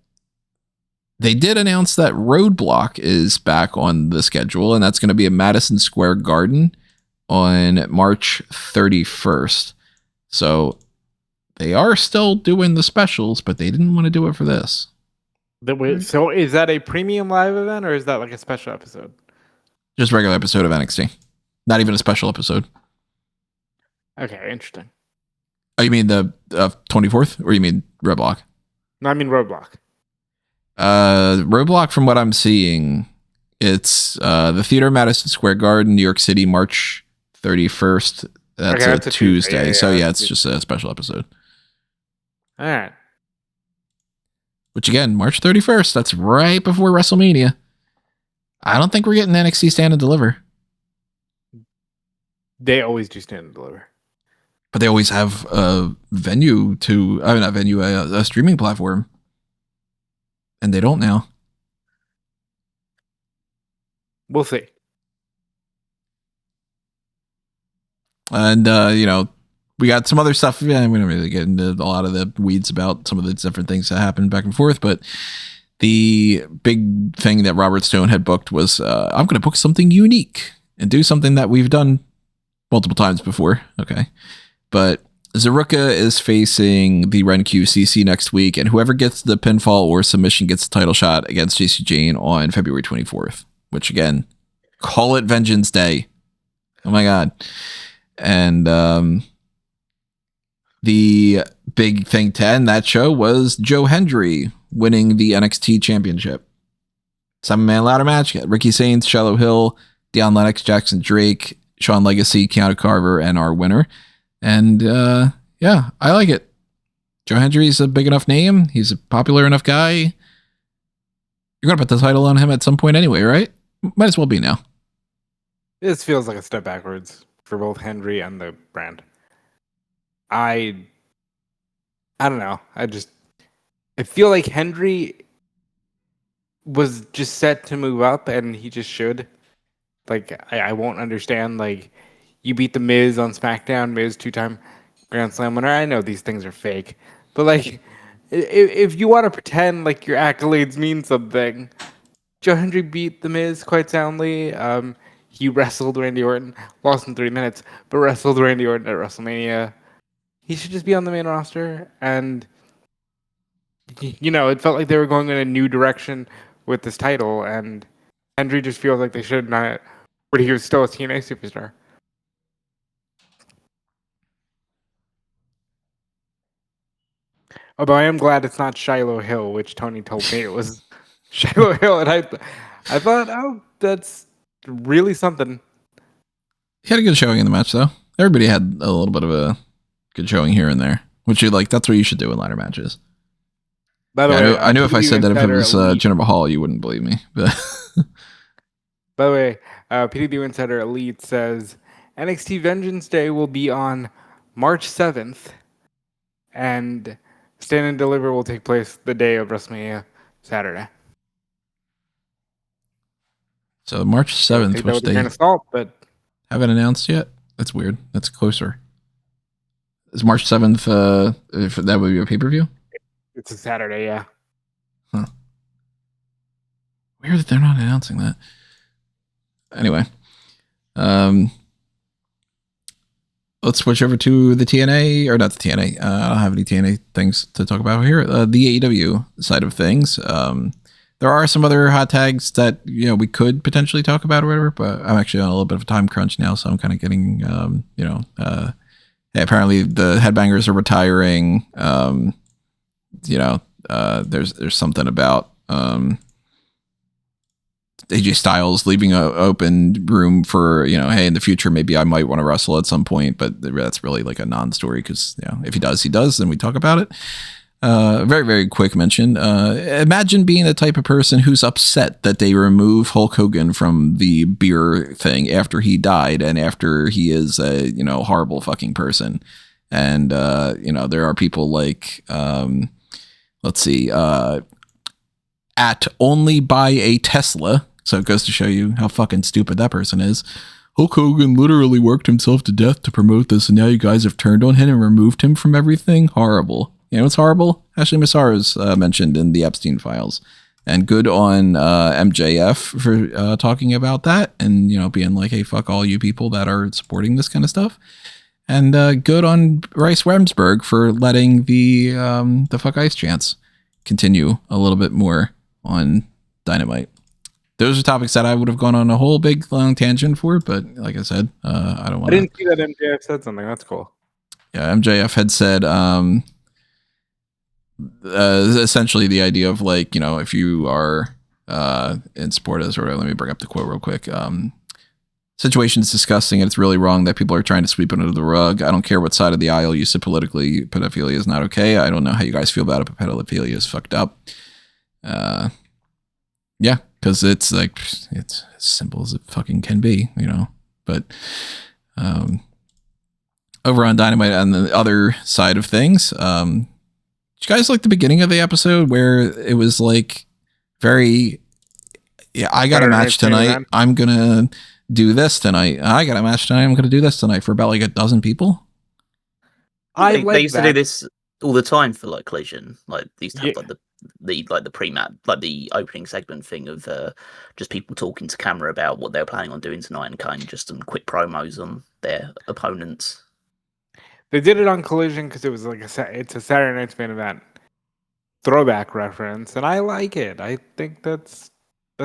they did announce that Roadblock is back on the schedule, and that's going to be at Madison Square Garden on March 31st. So they are still doing the specials, but they didn't want to do it for this. So is that a premium live event, or is that like a special episode? Just a regular episode of NXT. Not even a special episode. Okay, interesting. Oh, you mean the 24th? Or you mean Roadblock? No, I mean Roadblock. Roadblock, from what I'm seeing, it's the Theater, Madison Square Garden, New York City, March 31st. That's a Tuesday. Yeah, so yeah, it's just a special episode. All right. Which again, March 31st. That's right before WrestleMania. I don't think we're getting NXT Stand and Deliver. They always do Stand and Deliver. But they always have a venue a streaming platform. And they don't now. We'll see. And, we got some other stuff. Yeah, we don't really get into a lot of the weeds about some of the different things that happen back and forth. But the big thing that Robert Stone had booked was, I'm going to book something unique and do something that we've done multiple times before. Okay. But Zaruka is facing the Ren QCC next week, and whoever gets the pinfall or submission gets the title shot against JC Jane on February 24th, which again, call it Vengeance Day. Oh my God. And the big thing to end that show was Joe Hendry winning the NXT Championship. 7-man ladder match. Ricky Sainz, Shiloh Hill, Deion Lennox, Jackson Drake, Sean Legacy, Keanu Carver, and our winner. And yeah, I like it. Joe Hendry's a big enough name. He's a popular enough guy. You're going to put the title on him at some point anyway, right? Might as well be now. This feels like a step backwards for both Hendry and the brand. I don't know. I feel like Hendry was just set to move up, and he just should. Like, I won't understand. Like, you beat the Miz on SmackDown, Miz 2-time Grand Slam winner. I know these things are fake, but like, if you want to pretend like your accolades mean something, Joe Hendry beat the Miz quite soundly. He wrestled Randy Orton, lost in 3 minutes, but wrestled Randy Orton at WrestleMania. He should just be on the main roster. And, it felt like they were going in a new direction with this title, and Hendry just feels like they should have done it, but he was still a TNA superstar. Although I am glad it's not Shiloh Hill, which Tony told me it was Shiloh Hill, and I thought, oh, that's really something. He had a good showing in the match, though. Everybody had a little bit of a good showing here and there, which that's what you should do in ladder matches. By the way, I knew if I said that if it was Jinder Mahal, you wouldn't believe me. But by the way, PDD Insider Elite says NXT Vengeance Day will be on March 7th, and Stand and Deliver will take place the day of WrestleMania, Saturday. So March 7th, which they haven't announced yet. That's weird. That's closer. Is March 7th, if that would be a pay-per-view? It's a Saturday, yeah. Huh. Weird that they're not announcing that. Anyway. Let's switch over to the TNA, or not the TNA. I don't have any TNA things to talk about here. The AEW side of things. There are some other hot tags that we could potentially talk about or whatever, but I'm actually on a little bit of a time crunch now, so I'm kind of getting, apparently the Headbangers are retiring. There's something about AJ Styles leaving an open room for, hey, in the future, maybe I might want to wrestle at some point, but that's really like a non-story because, if he does, then we talk about it. Very, very quick mention. Imagine being the type of person who's upset that they remove Hulk Hogan from the beer thing after he died and after he is a, horrible fucking person. And, there are people like, let's see, at Only Buy a Tesla. So it goes to show you how fucking stupid that person is. Hulk Hogan literally worked himself to death to promote this, and now you guys have turned on him and removed him from everything? Horrible. What's horrible? Ashley Massara's mentioned in the Epstein files. And good on MJF for talking about that and, being like, hey, fuck all you people that are supporting this kind of stuff. And good on Bryce Remsburg for letting the fuck ice chants continue a little bit more on Dynamite. Those are topics that I would have gone on a whole big long tangent for, but like I said, I don't want to. I didn't see that MJF said something. That's cool. Yeah, MJF had said, essentially the idea of like, if you are in sport as, or let me bring up the quote real quick. Situation's disgusting and it's really wrong that people are trying to sweep it under the rug. I don't care what side of the aisle you sit politically. Pedophilia is not okay. I don't know how you guys feel about it, but pedophilia is fucked up. Yeah, because it's like, it's as simple as it fucking can be, But over on Dynamite, on the other side of things, did you guys like the beginning of the episode where it was like very, I got a match tonight. I'm going to do this tonight. I got a match tonight. I'm going to do this tonight for about like a dozen people. They used to do this all the time for like Collision. Like they used to have like the pre-match, like the opening segment thing of just people talking to camera about what they're planning on doing tonight and kind of just some quick promos on their opponents. They did it on Collision because it was like it's a Saturday Night's Main Event throwback reference, and I like it. I think that's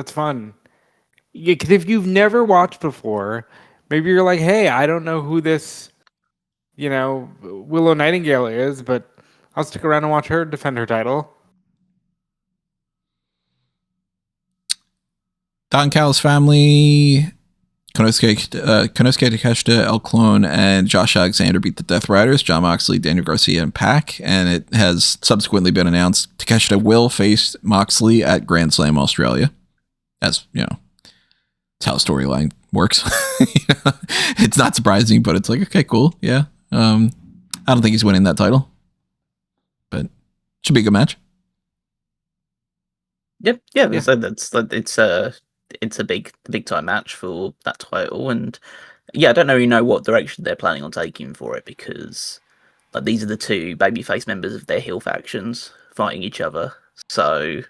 fun. Yeah, because if you've never watched before, maybe you're like, hey, I don't know who this, Willow Nightingale is, but I'll stick around and watch her defend her title. Don Callis family, Konosuke Takeshita, El Clone, and Josh Alexander beat the Death Riders, Jon Moxley, Daniel Garcia, and Pac. And it has subsequently been announced Takeshita will face Moxley at Grand Slam Australia. As, it's how storyline works. It's not surprising, but it's like, okay, cool. Yeah. I don't think he's winning that title, but should be a good match. Yep. Yeah. So it's a big time match for that title, and I don't really know what direction they're planning on taking for it, because like these are the two babyface members of their heel factions fighting each other. So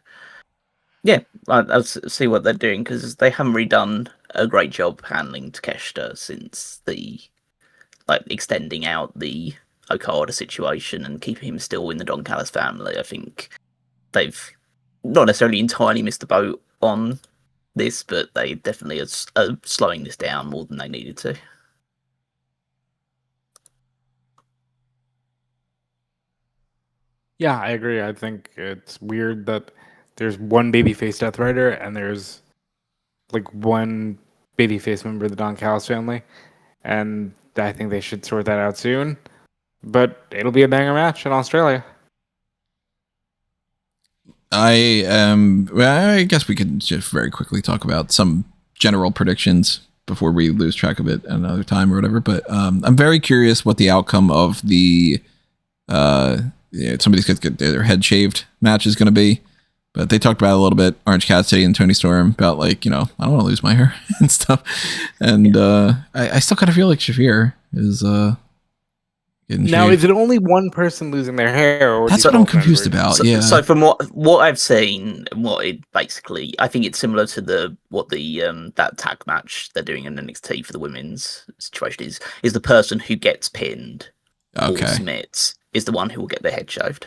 yeah, I'll see what they're doing, because they haven't really done a great job handling Takeshita since the extending out the Okada situation and keeping him still in the Don Callis family. I think they've not necessarily entirely missed the boat on this, but they definitely are slowing this down more than they needed to. Yeah, I agree. I think it's weird that there's one babyface Death Rider and there's like one babyface member of the Don Callis family, and I think they should sort that out soon. But it'll be a banger match in Australia. I guess we could just very quickly talk about some general predictions before we lose track of it another time or whatever. But I'm very curious what the outcome of the somebody's going to get their head shaved match is going to be. But they talked about it a little bit, Orange Cassidy and Tony Storm, about like, I don't want to lose my hair and stuff. And I still kind of feel like Shafir is getting now, shaved. is it only one person losing their hair? Or that's what I'm confused about. So from what I've seen, what it basically, I think it's similar to that tag match they're doing in NXT for the women's situation is the person who gets pinned or submits is the one who will get their head shaved.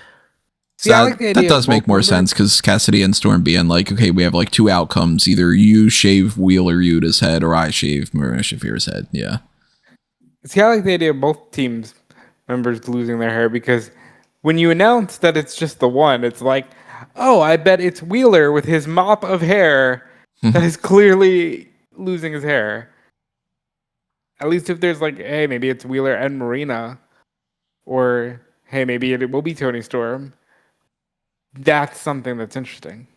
So that does make more sense, because Cassidy and Storm being like, okay, we have like two outcomes. Either you shave Wheeler Yuta's head or I shave Marina Shafir's head. Yeah. See, I like the idea of both teams members losing their hair, because when you announce that it's just the one, it's like, oh, I bet it's Wheeler with his mop of hair that is clearly losing his hair. At least if there's like, hey, maybe it's Wheeler and Marina, or hey, maybe it will be Tony Storm. That's something that's interesting.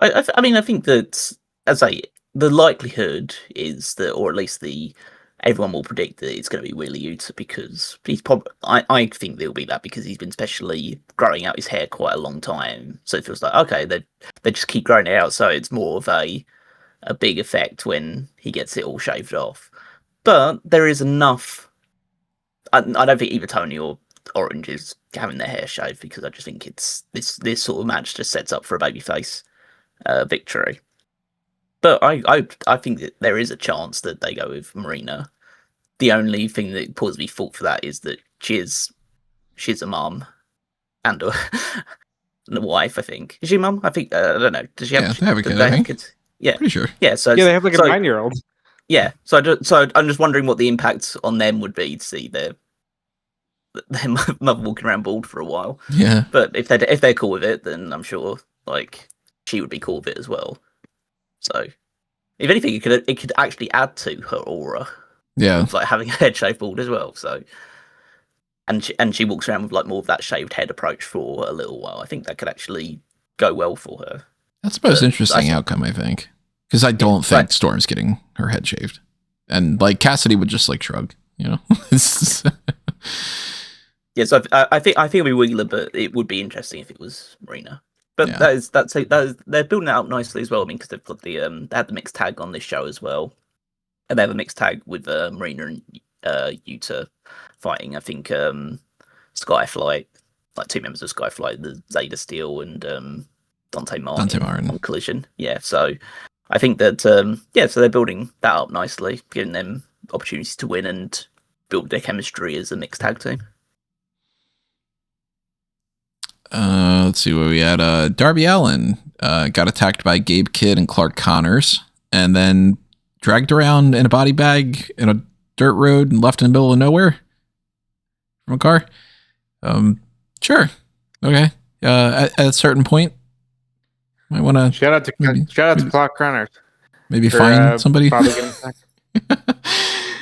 I mean, I think that, as the likelihood is that, or at least everyone will predict that it's going to be Wheeler Yuta, because he's probably. I think there'll be that because he's been specially growing out his hair quite a long time, so it feels like okay, they just keep growing it out, so it's more of a big effect when he gets it all shaved off. But there is enough. I don't think either Tony or Orange is having their hair shaved, because I just think it's this sort of match just sets up for a babyface victory. But I think that there is a chance that they go with Marina. The only thing that causes me fault for that is that she's a mum and a wife. I think, is she a mum? I think I don't know. Does she have? They have a kid. I think. Yeah, pretty sure. Yeah, so they have like a 9-year-old. Yeah, so I'm just wondering what the impact on them would be to see their mother walking around bald for a while. Yeah. But if they're cool with it, then I'm sure like she would be cool with it as well. So if anything, it could actually add to her aura. Yeah. Of, like having a head shaved bald as well. So and she walks around with like more of that shaved head approach for a little while. I think that could actually go well for her. That's the most interesting outcome, I think, because I don't think Storm's getting her head shaved, and like Cassidy would just like shrug, you know. Yeah, so I think it'd be Wheeler, but it would be interesting if it was Marina. But Yeah. they're building it up nicely as well. I mean, because they've got they had the mixed tag on this show as well, and they have a mixed tag with Marina and Yuta fighting. I think Skyflight, like two members of Skyflight, the Zeta Steel and Dante Martin on Collision. Yeah, so I think that so they're building that up nicely, giving them opportunities to win and build their chemistry as a mixed tag team. Let's see where we at. Darby Allin got attacked by Gabe Kidd and Clark Connors, and then dragged around in a body bag in a dirt road and left in the middle of nowhere from a car. Sure, okay. At a certain point, I want to shout out to Clark Connors. Maybe find somebody.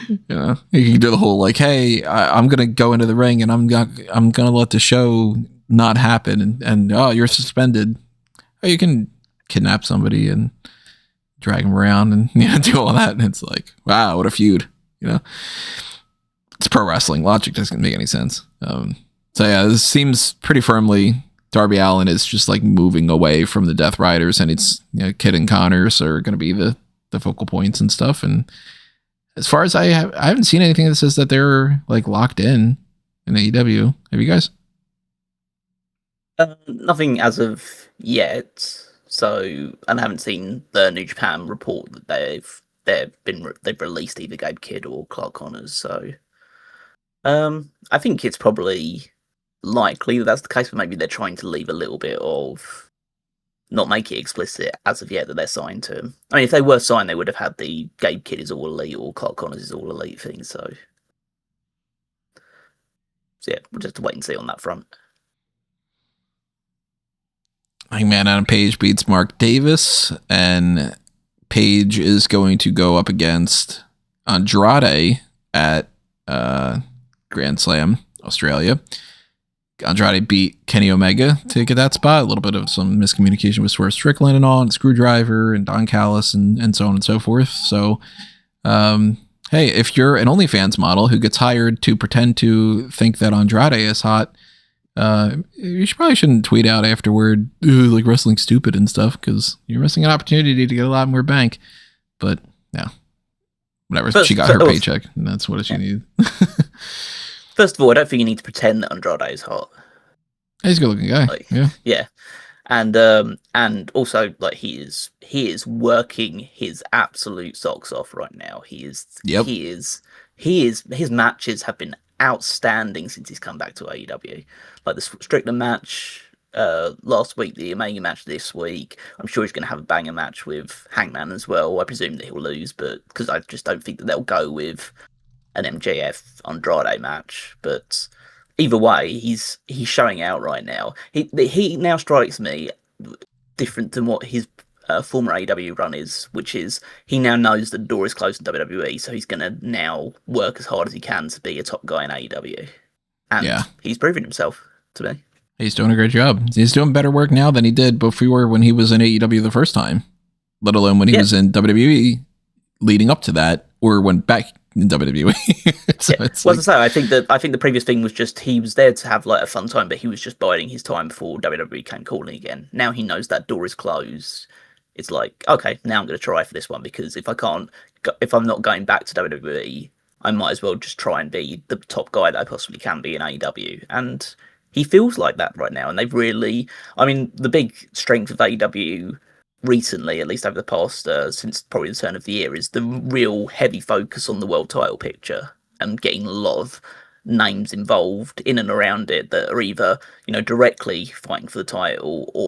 You know, you can do the whole like, hey, I'm gonna go into the ring and I'm gonna let the show not happen, and oh, you're suspended. Oh, you can kidnap somebody and drag them around and do all that. And it's like, wow, what a feud. You know, it's pro wrestling. Logic doesn't make any sense. So yeah, this seems pretty firmly Darby Allin is just like moving away from the Death Riders, and it's Kidd and Connors are going to be the focal points and stuff. And as far as I haven't seen anything that says that they're like locked in AEW. Have you guys? Nothing as of yet. So, and I haven't seen the New Japan report that they've released either Gabe Kidd or Clark Connors. So, I think it's probably likely that that's the case, but maybe they're trying to leave a little bit of not make it explicit as of yet that they're signed to him. I mean, if they were signed, they would have had the Gabe Kidd is all elite or Clark Connors is all elite thing. So yeah, we'll just wait and see on that front. Hangman Adam Page beats Mark Davis, and Page is going to go up against Andrade at Grand Slam Australia. Andrade beat Kenny Omega to get that spot. A little bit of some miscommunication with Swerve Strickland and all, and Screwdriver and Don Callis and so on and so forth. So, hey, if you're an OnlyFans model who gets hired to pretend to think that Andrade is hot, you probably shouldn't tweet out afterward like wrestling's stupid and stuff, because you're missing an opportunity to get a lot more bank. But yeah, whatever. But, she got her paycheck, and that's what she needed. First of all, I don't think you need to pretend that Andrade is hot. He's a good-looking guy. Like, yeah, and also like he is working his absolute socks off right now. His matches have been outstanding since he's come back to AEW. Like the Strickland match last week, the Omega match this week. I'm sure he's going to have a banger match with Hangman as well. I presume that he'll lose, but because I just don't think that they'll go with an MJF Andrade match. But either way, he's showing out right now. He now strikes me different than what his former AEW run is, which is he now knows the door is closed in WWE, so he's going to now work as hard as he can to be a top guy in AEW. And he's proven himself to me. He's doing a great job. He's doing better work now than he did before when he was in AEW the first time, let alone when he was in WWE leading up to that, or went back in WWE. As I say, I think the previous thing was just he was there to have like a fun time, but he was just biding his time before WWE came calling again. Now he knows that door is closed. It's like, okay, now I'm going to try for this one, because if I'm not going back to WWE, I might as well just try and be the top guy that I possibly can be in AEW. And he feels like that right now. And they've really, I mean, the big strength of AEW recently, at least over the past, since probably the turn of the year, is the real heavy focus on the world title picture and getting a lot of names involved in and around it that are either, directly fighting for the title or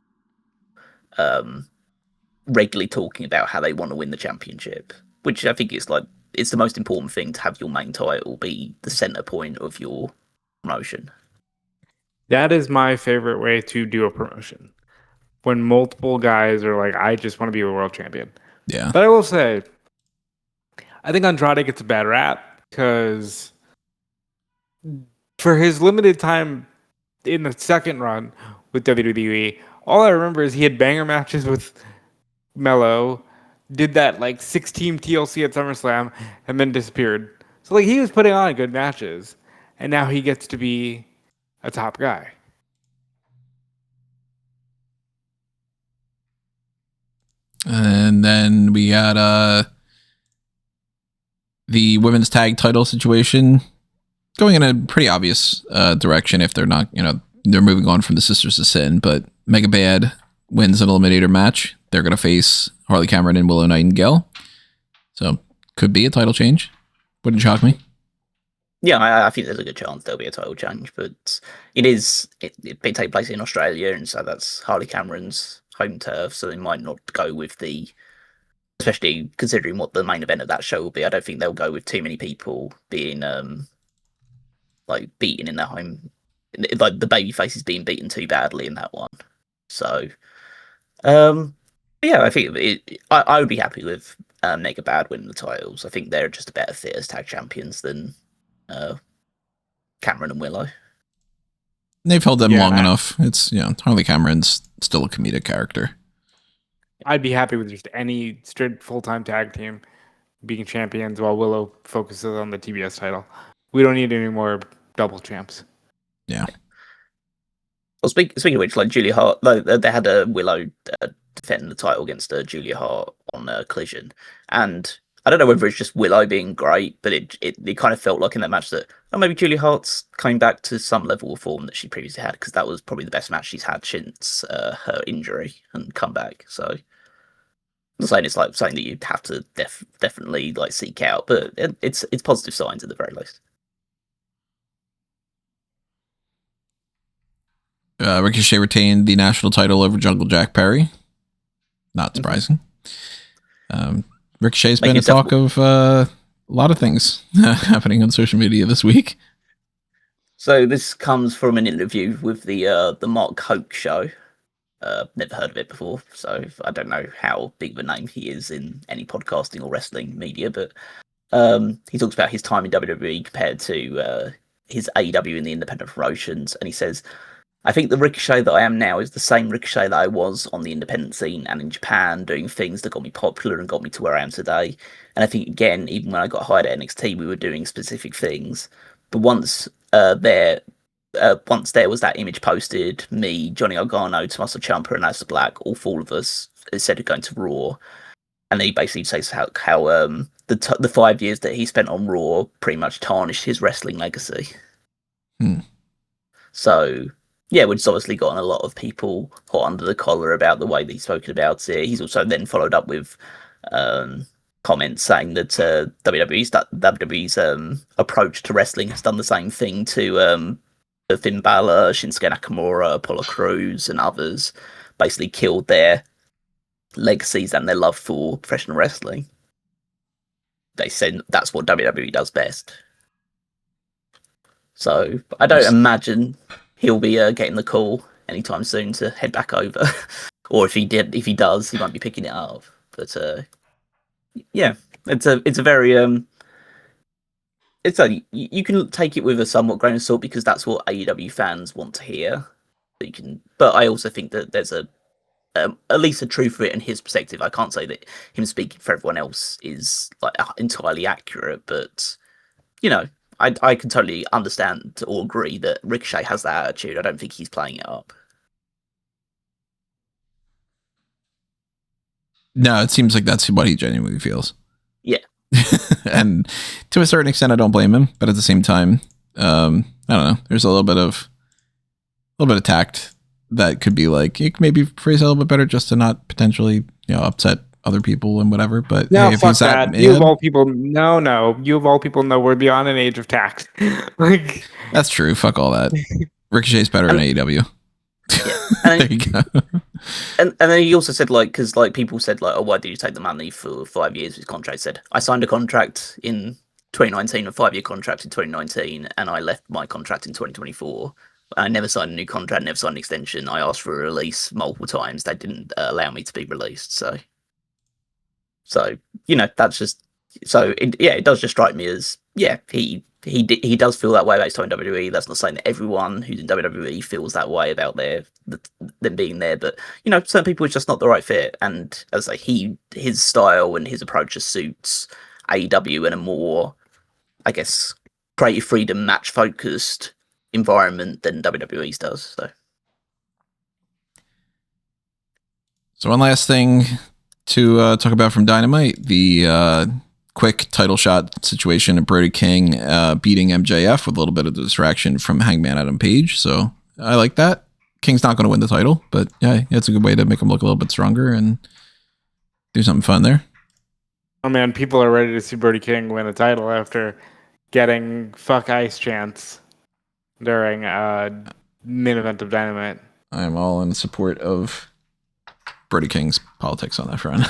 regularly talking about how they want to win the championship, which I think is like, it's the most important thing, to have your main title be the center point of your promotion. That is my favorite way to do a promotion. When multiple guys are like, I just want to be a world champion. Yeah. But I will say, I think Andrade gets a bad rap because for his limited time in the second run with WWE, all I remember is he had banger matches with Mello, did that like 6-team TLC at SummerSlam, and then disappeared. So like he was putting on good matches, and now he gets to be a top guy. And then we got the women's tag title situation going in a pretty obvious direction if they're not, they're moving on from the Sisters of Sin, but Mega Bad wins an eliminator match. They're going to face Harley Cameron and Willow Nightingale. So could be a title change. Wouldn't shock me. Yeah, I think there's a good chance there'll be a title change, but it may take place in Australia, and so that's Harley Cameron's home turf, so they might not go with especially considering what the main event of that show will be. I don't think they'll go with too many people being beaten in their home, like the baby faces being beaten too badly in that one. So, yeah, I think I would be happy with Mega Bad winning the titles. I think they're just a better fit as tag champions than Cameron and Willow. They've held them long enough. It's Harley Cameron's still a comedic character. I'd be happy with just any straight full-time tag team being champions while Willow focuses on the TBS title. We don't need any more double champs. Yeah. Well, speaking of which, like Julia Hart, they had a Willow defending the title against Julia Hart on Collision, and I don't know whether it's just Willow being great, but it kind of felt like in that match that maybe Julia Hart's coming back to some level of form that she previously had, because that was probably the best match she's had since her injury and comeback. So I'm not saying it's like something that you'd have to definitely like seek out, but it's positive signs at the very least. Ricochet retained the national title over Jungle Jack Perry. Not surprising. Ricochet's been a talk of a lot of things happening on social media this week. So this comes from an interview with the Mark Hoke show. Never heard of it before, so I don't know how big of a name he is in any podcasting or wrestling media, but he talks about his time in WWE compared to his AEW in the independent promotions, and he says, I think the Ricochet that I am now is the same Ricochet that I was on the independent scene and in Japan, doing things that got me popular and got me to where I am today. And I think, again, even when I got hired at NXT, we were doing specific things. But once there was that image posted, me, Johnny Gargano, Tommaso Ciampa, and Aleister Black, all four of us, instead of going to Raw. And then he basically says how the 5 years that he spent on Raw pretty much tarnished his wrestling legacy. So, yeah, which has obviously gotten a lot of people hot under the collar about the way that he's spoken about it. He's also then followed up with comments saying that WWE's approach to wrestling has done the same thing to Finn Balor, Shinsuke Nakamura, Apollo Crews, and others. Basically killed their legacies and their love for professional wrestling. They said that's what WWE does best. So I don't imagine he'll be getting the call anytime soon to head back over, or if he does, he might be picking it up. But yeah, it's a very you can take it with a somewhat grain of salt because that's what AEW fans want to hear. But I also think that there's at least a truth for it in his perspective. I can't say that him speaking for everyone else is like entirely accurate, but I can totally understand or agree that Ricochet has that attitude. I don't think he's playing it up. No, it seems like that's what he genuinely feels. Yeah. And to a certain extent, I don't blame him. But at the same time, I don't know. There's a little bit of tact that could be like, you can maybe phrase it a little bit better just to not potentially, upset other people and whatever. But no, hey, if fuck he's that. You of all people, no. You of all people know we're beyond an age of tact. Like that's true. Fuck all that. Ricochet's better than AEW. Yeah. There you go. And then he also said, like, because like people said, like, oh, why did you take the money for 5 years of his contract? He said, I signed a contract in 2019, a 5-year contract in 2019, and I left my contract in 2024. I never signed a new contract, never signed an extension. I asked for a release multiple times. They didn't allow me to be released. So that's just it does just strike me as he does feel that way about his time in WWE. That's not saying that everyone who's in WWE feels that way about them being there, but certain people it's just not the right fit. And as his style and his approach just suits AEW in a more, I guess, creative freedom, match focused environment than WWE's does. So one last thing to talk about from Dynamite, the quick title shot situation of Brody King beating MJF with a little bit of distraction from Hangman Adam Page. So I like that. King's not going to win the title, but yeah, it's a good way to make him look a little bit stronger and do something fun there. Oh man, people are ready to see Brody King win a title after getting "fuck ice" chants during main event of Dynamite. I'm all in support of Brody King's politics on that front.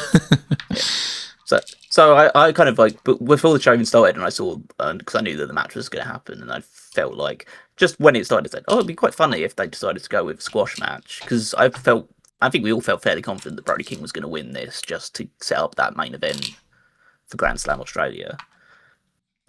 So I kind of but before the show even started, and I saw because I knew that the match was going to happen, and I felt like just when it started, I said, it'd be quite funny if they decided to go with a squash match, because I think we all felt fairly confident that Brody King was going to win this just to set up that main event for Grand Slam Australia.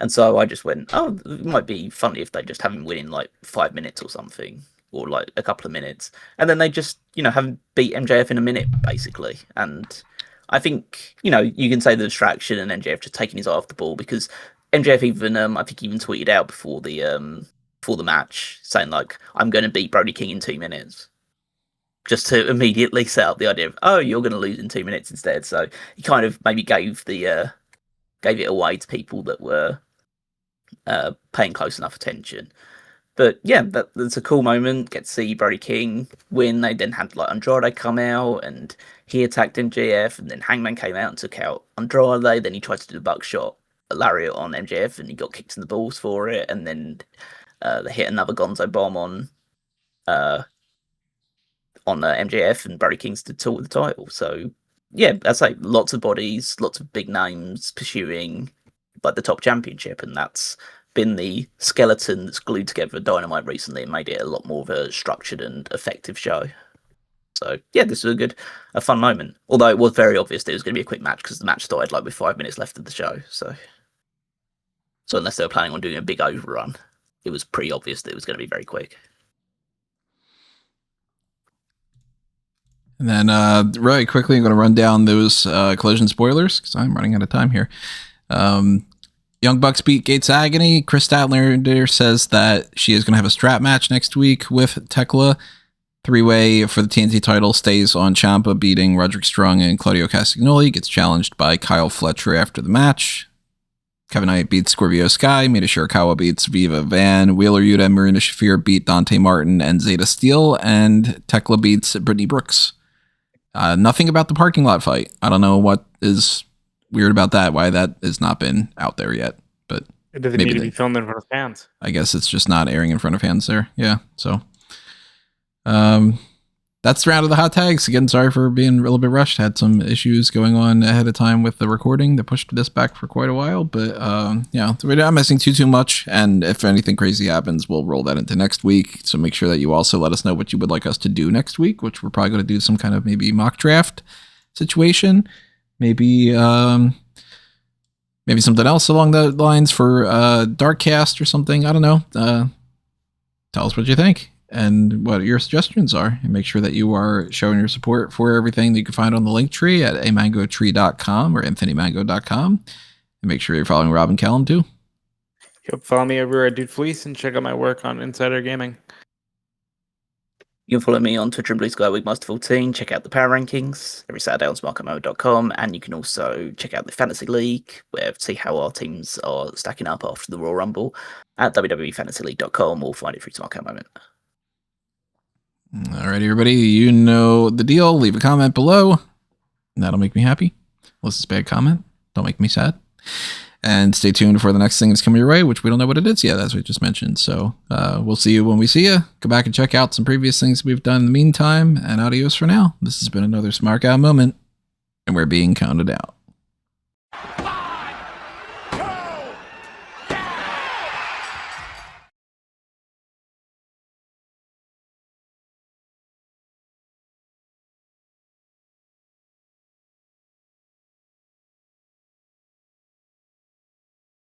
And so I just went, it might be funny if they just have him win in like 5 minutes or something, or like a couple of minutes, and then they just have him beat MJF in a minute basically. And I think you can say the distraction and MJF just taking his eye off the ball, because MJF even I think even tweeted out before the match saying like, I'm going to beat Brody King in 2 minutes, just to immediately set up the idea of, you're going to lose in 2 minutes instead. So he kind of maybe gave it away to people that were paying close enough attention. But yeah, that's a cool moment. Get to see Brody King win. They then had like Andrade come out and he attacked MJF, and then Hangman came out and took out Andrade. Then he tried to do the buckshot lariat on MJF and he got kicked in the balls for it. And then they hit another Gonzo bomb on MJF, and Brody King stood tall with the title. So yeah, that's like lots of bodies, lots of big names pursuing like the top championship, and that's been the skeleton that's glued together Dynamite recently and made it a lot more of a structured and effective show. So yeah, this was a fun moment. Although it was very obvious that it was going to be a quick match, because the match started like with 5 minutes left of the show. So unless they were planning on doing a big overrun, it was pretty obvious that it was going to be very quick. And then really quickly, I'm going to run down those Collision spoilers because I'm running out of time here. Young Bucks beat Gates Agony. Chris Statlander says that she is going to have a strap match next week with Tekla. 3-way for the TNT title stays on Ciampa, beating Roderick Strong and Claudio Castagnoli. Gets challenged by Kyle Fletcher after the match. Kevin Knight beats Scorpio Sky. Mina Shirakawa beats Viva Van. Wheeler Yuta and Marina Shafir beat Dante Martin and Zeta Steele. And Tekla beats Brittany Brooks. Nothing about the parking lot fight. I don't know what is weird about that, why that has not been out there yet. But it doesn't need to be filmed in front of fans. I guess it's just not airing in front of fans there. Yeah, so that's the round of the hot tags. Again, sorry for being a little bit rushed. Had some issues going on ahead of time with the recording that pushed this back for quite a while. But we're not missing too much. And if anything crazy happens, we'll roll that into next week. So make sure that you also let us know what you would like us to do next week, which we're probably going to do some kind of maybe mock draft situation. Maybe something else along the lines for Darkcast or something. I don't know. Tell us what you think and what your suggestions are, and make sure that you are showing your support for everything that you can find on the link tree at amangotree.com or infinitymango.com. And make sure you're following Rob and Callum too. Yep, follow me over at Dude Fleece and check out my work on Insider Gaming. You can follow me on Twitter and Blue Sky Wigmaster14. Check out the power rankings every Saturday on smarkmo.com, and you can also check out the Fantasy League, where see how our teams are stacking up after the Royal Rumble at www.fantasyleague.com, or find it through Smark Moment. All right, everybody, you know the deal. Leave a comment below. That'll make me happy. Unless it's a bad comment, don't make me sad. And stay tuned for the next thing that's coming your way, which we don't know what it is yet, as we just mentioned. So we'll see you when we see you. Go back and check out some previous things we've done in the meantime. And adios for now. This has been another Smark Out moment, and we're being counted out.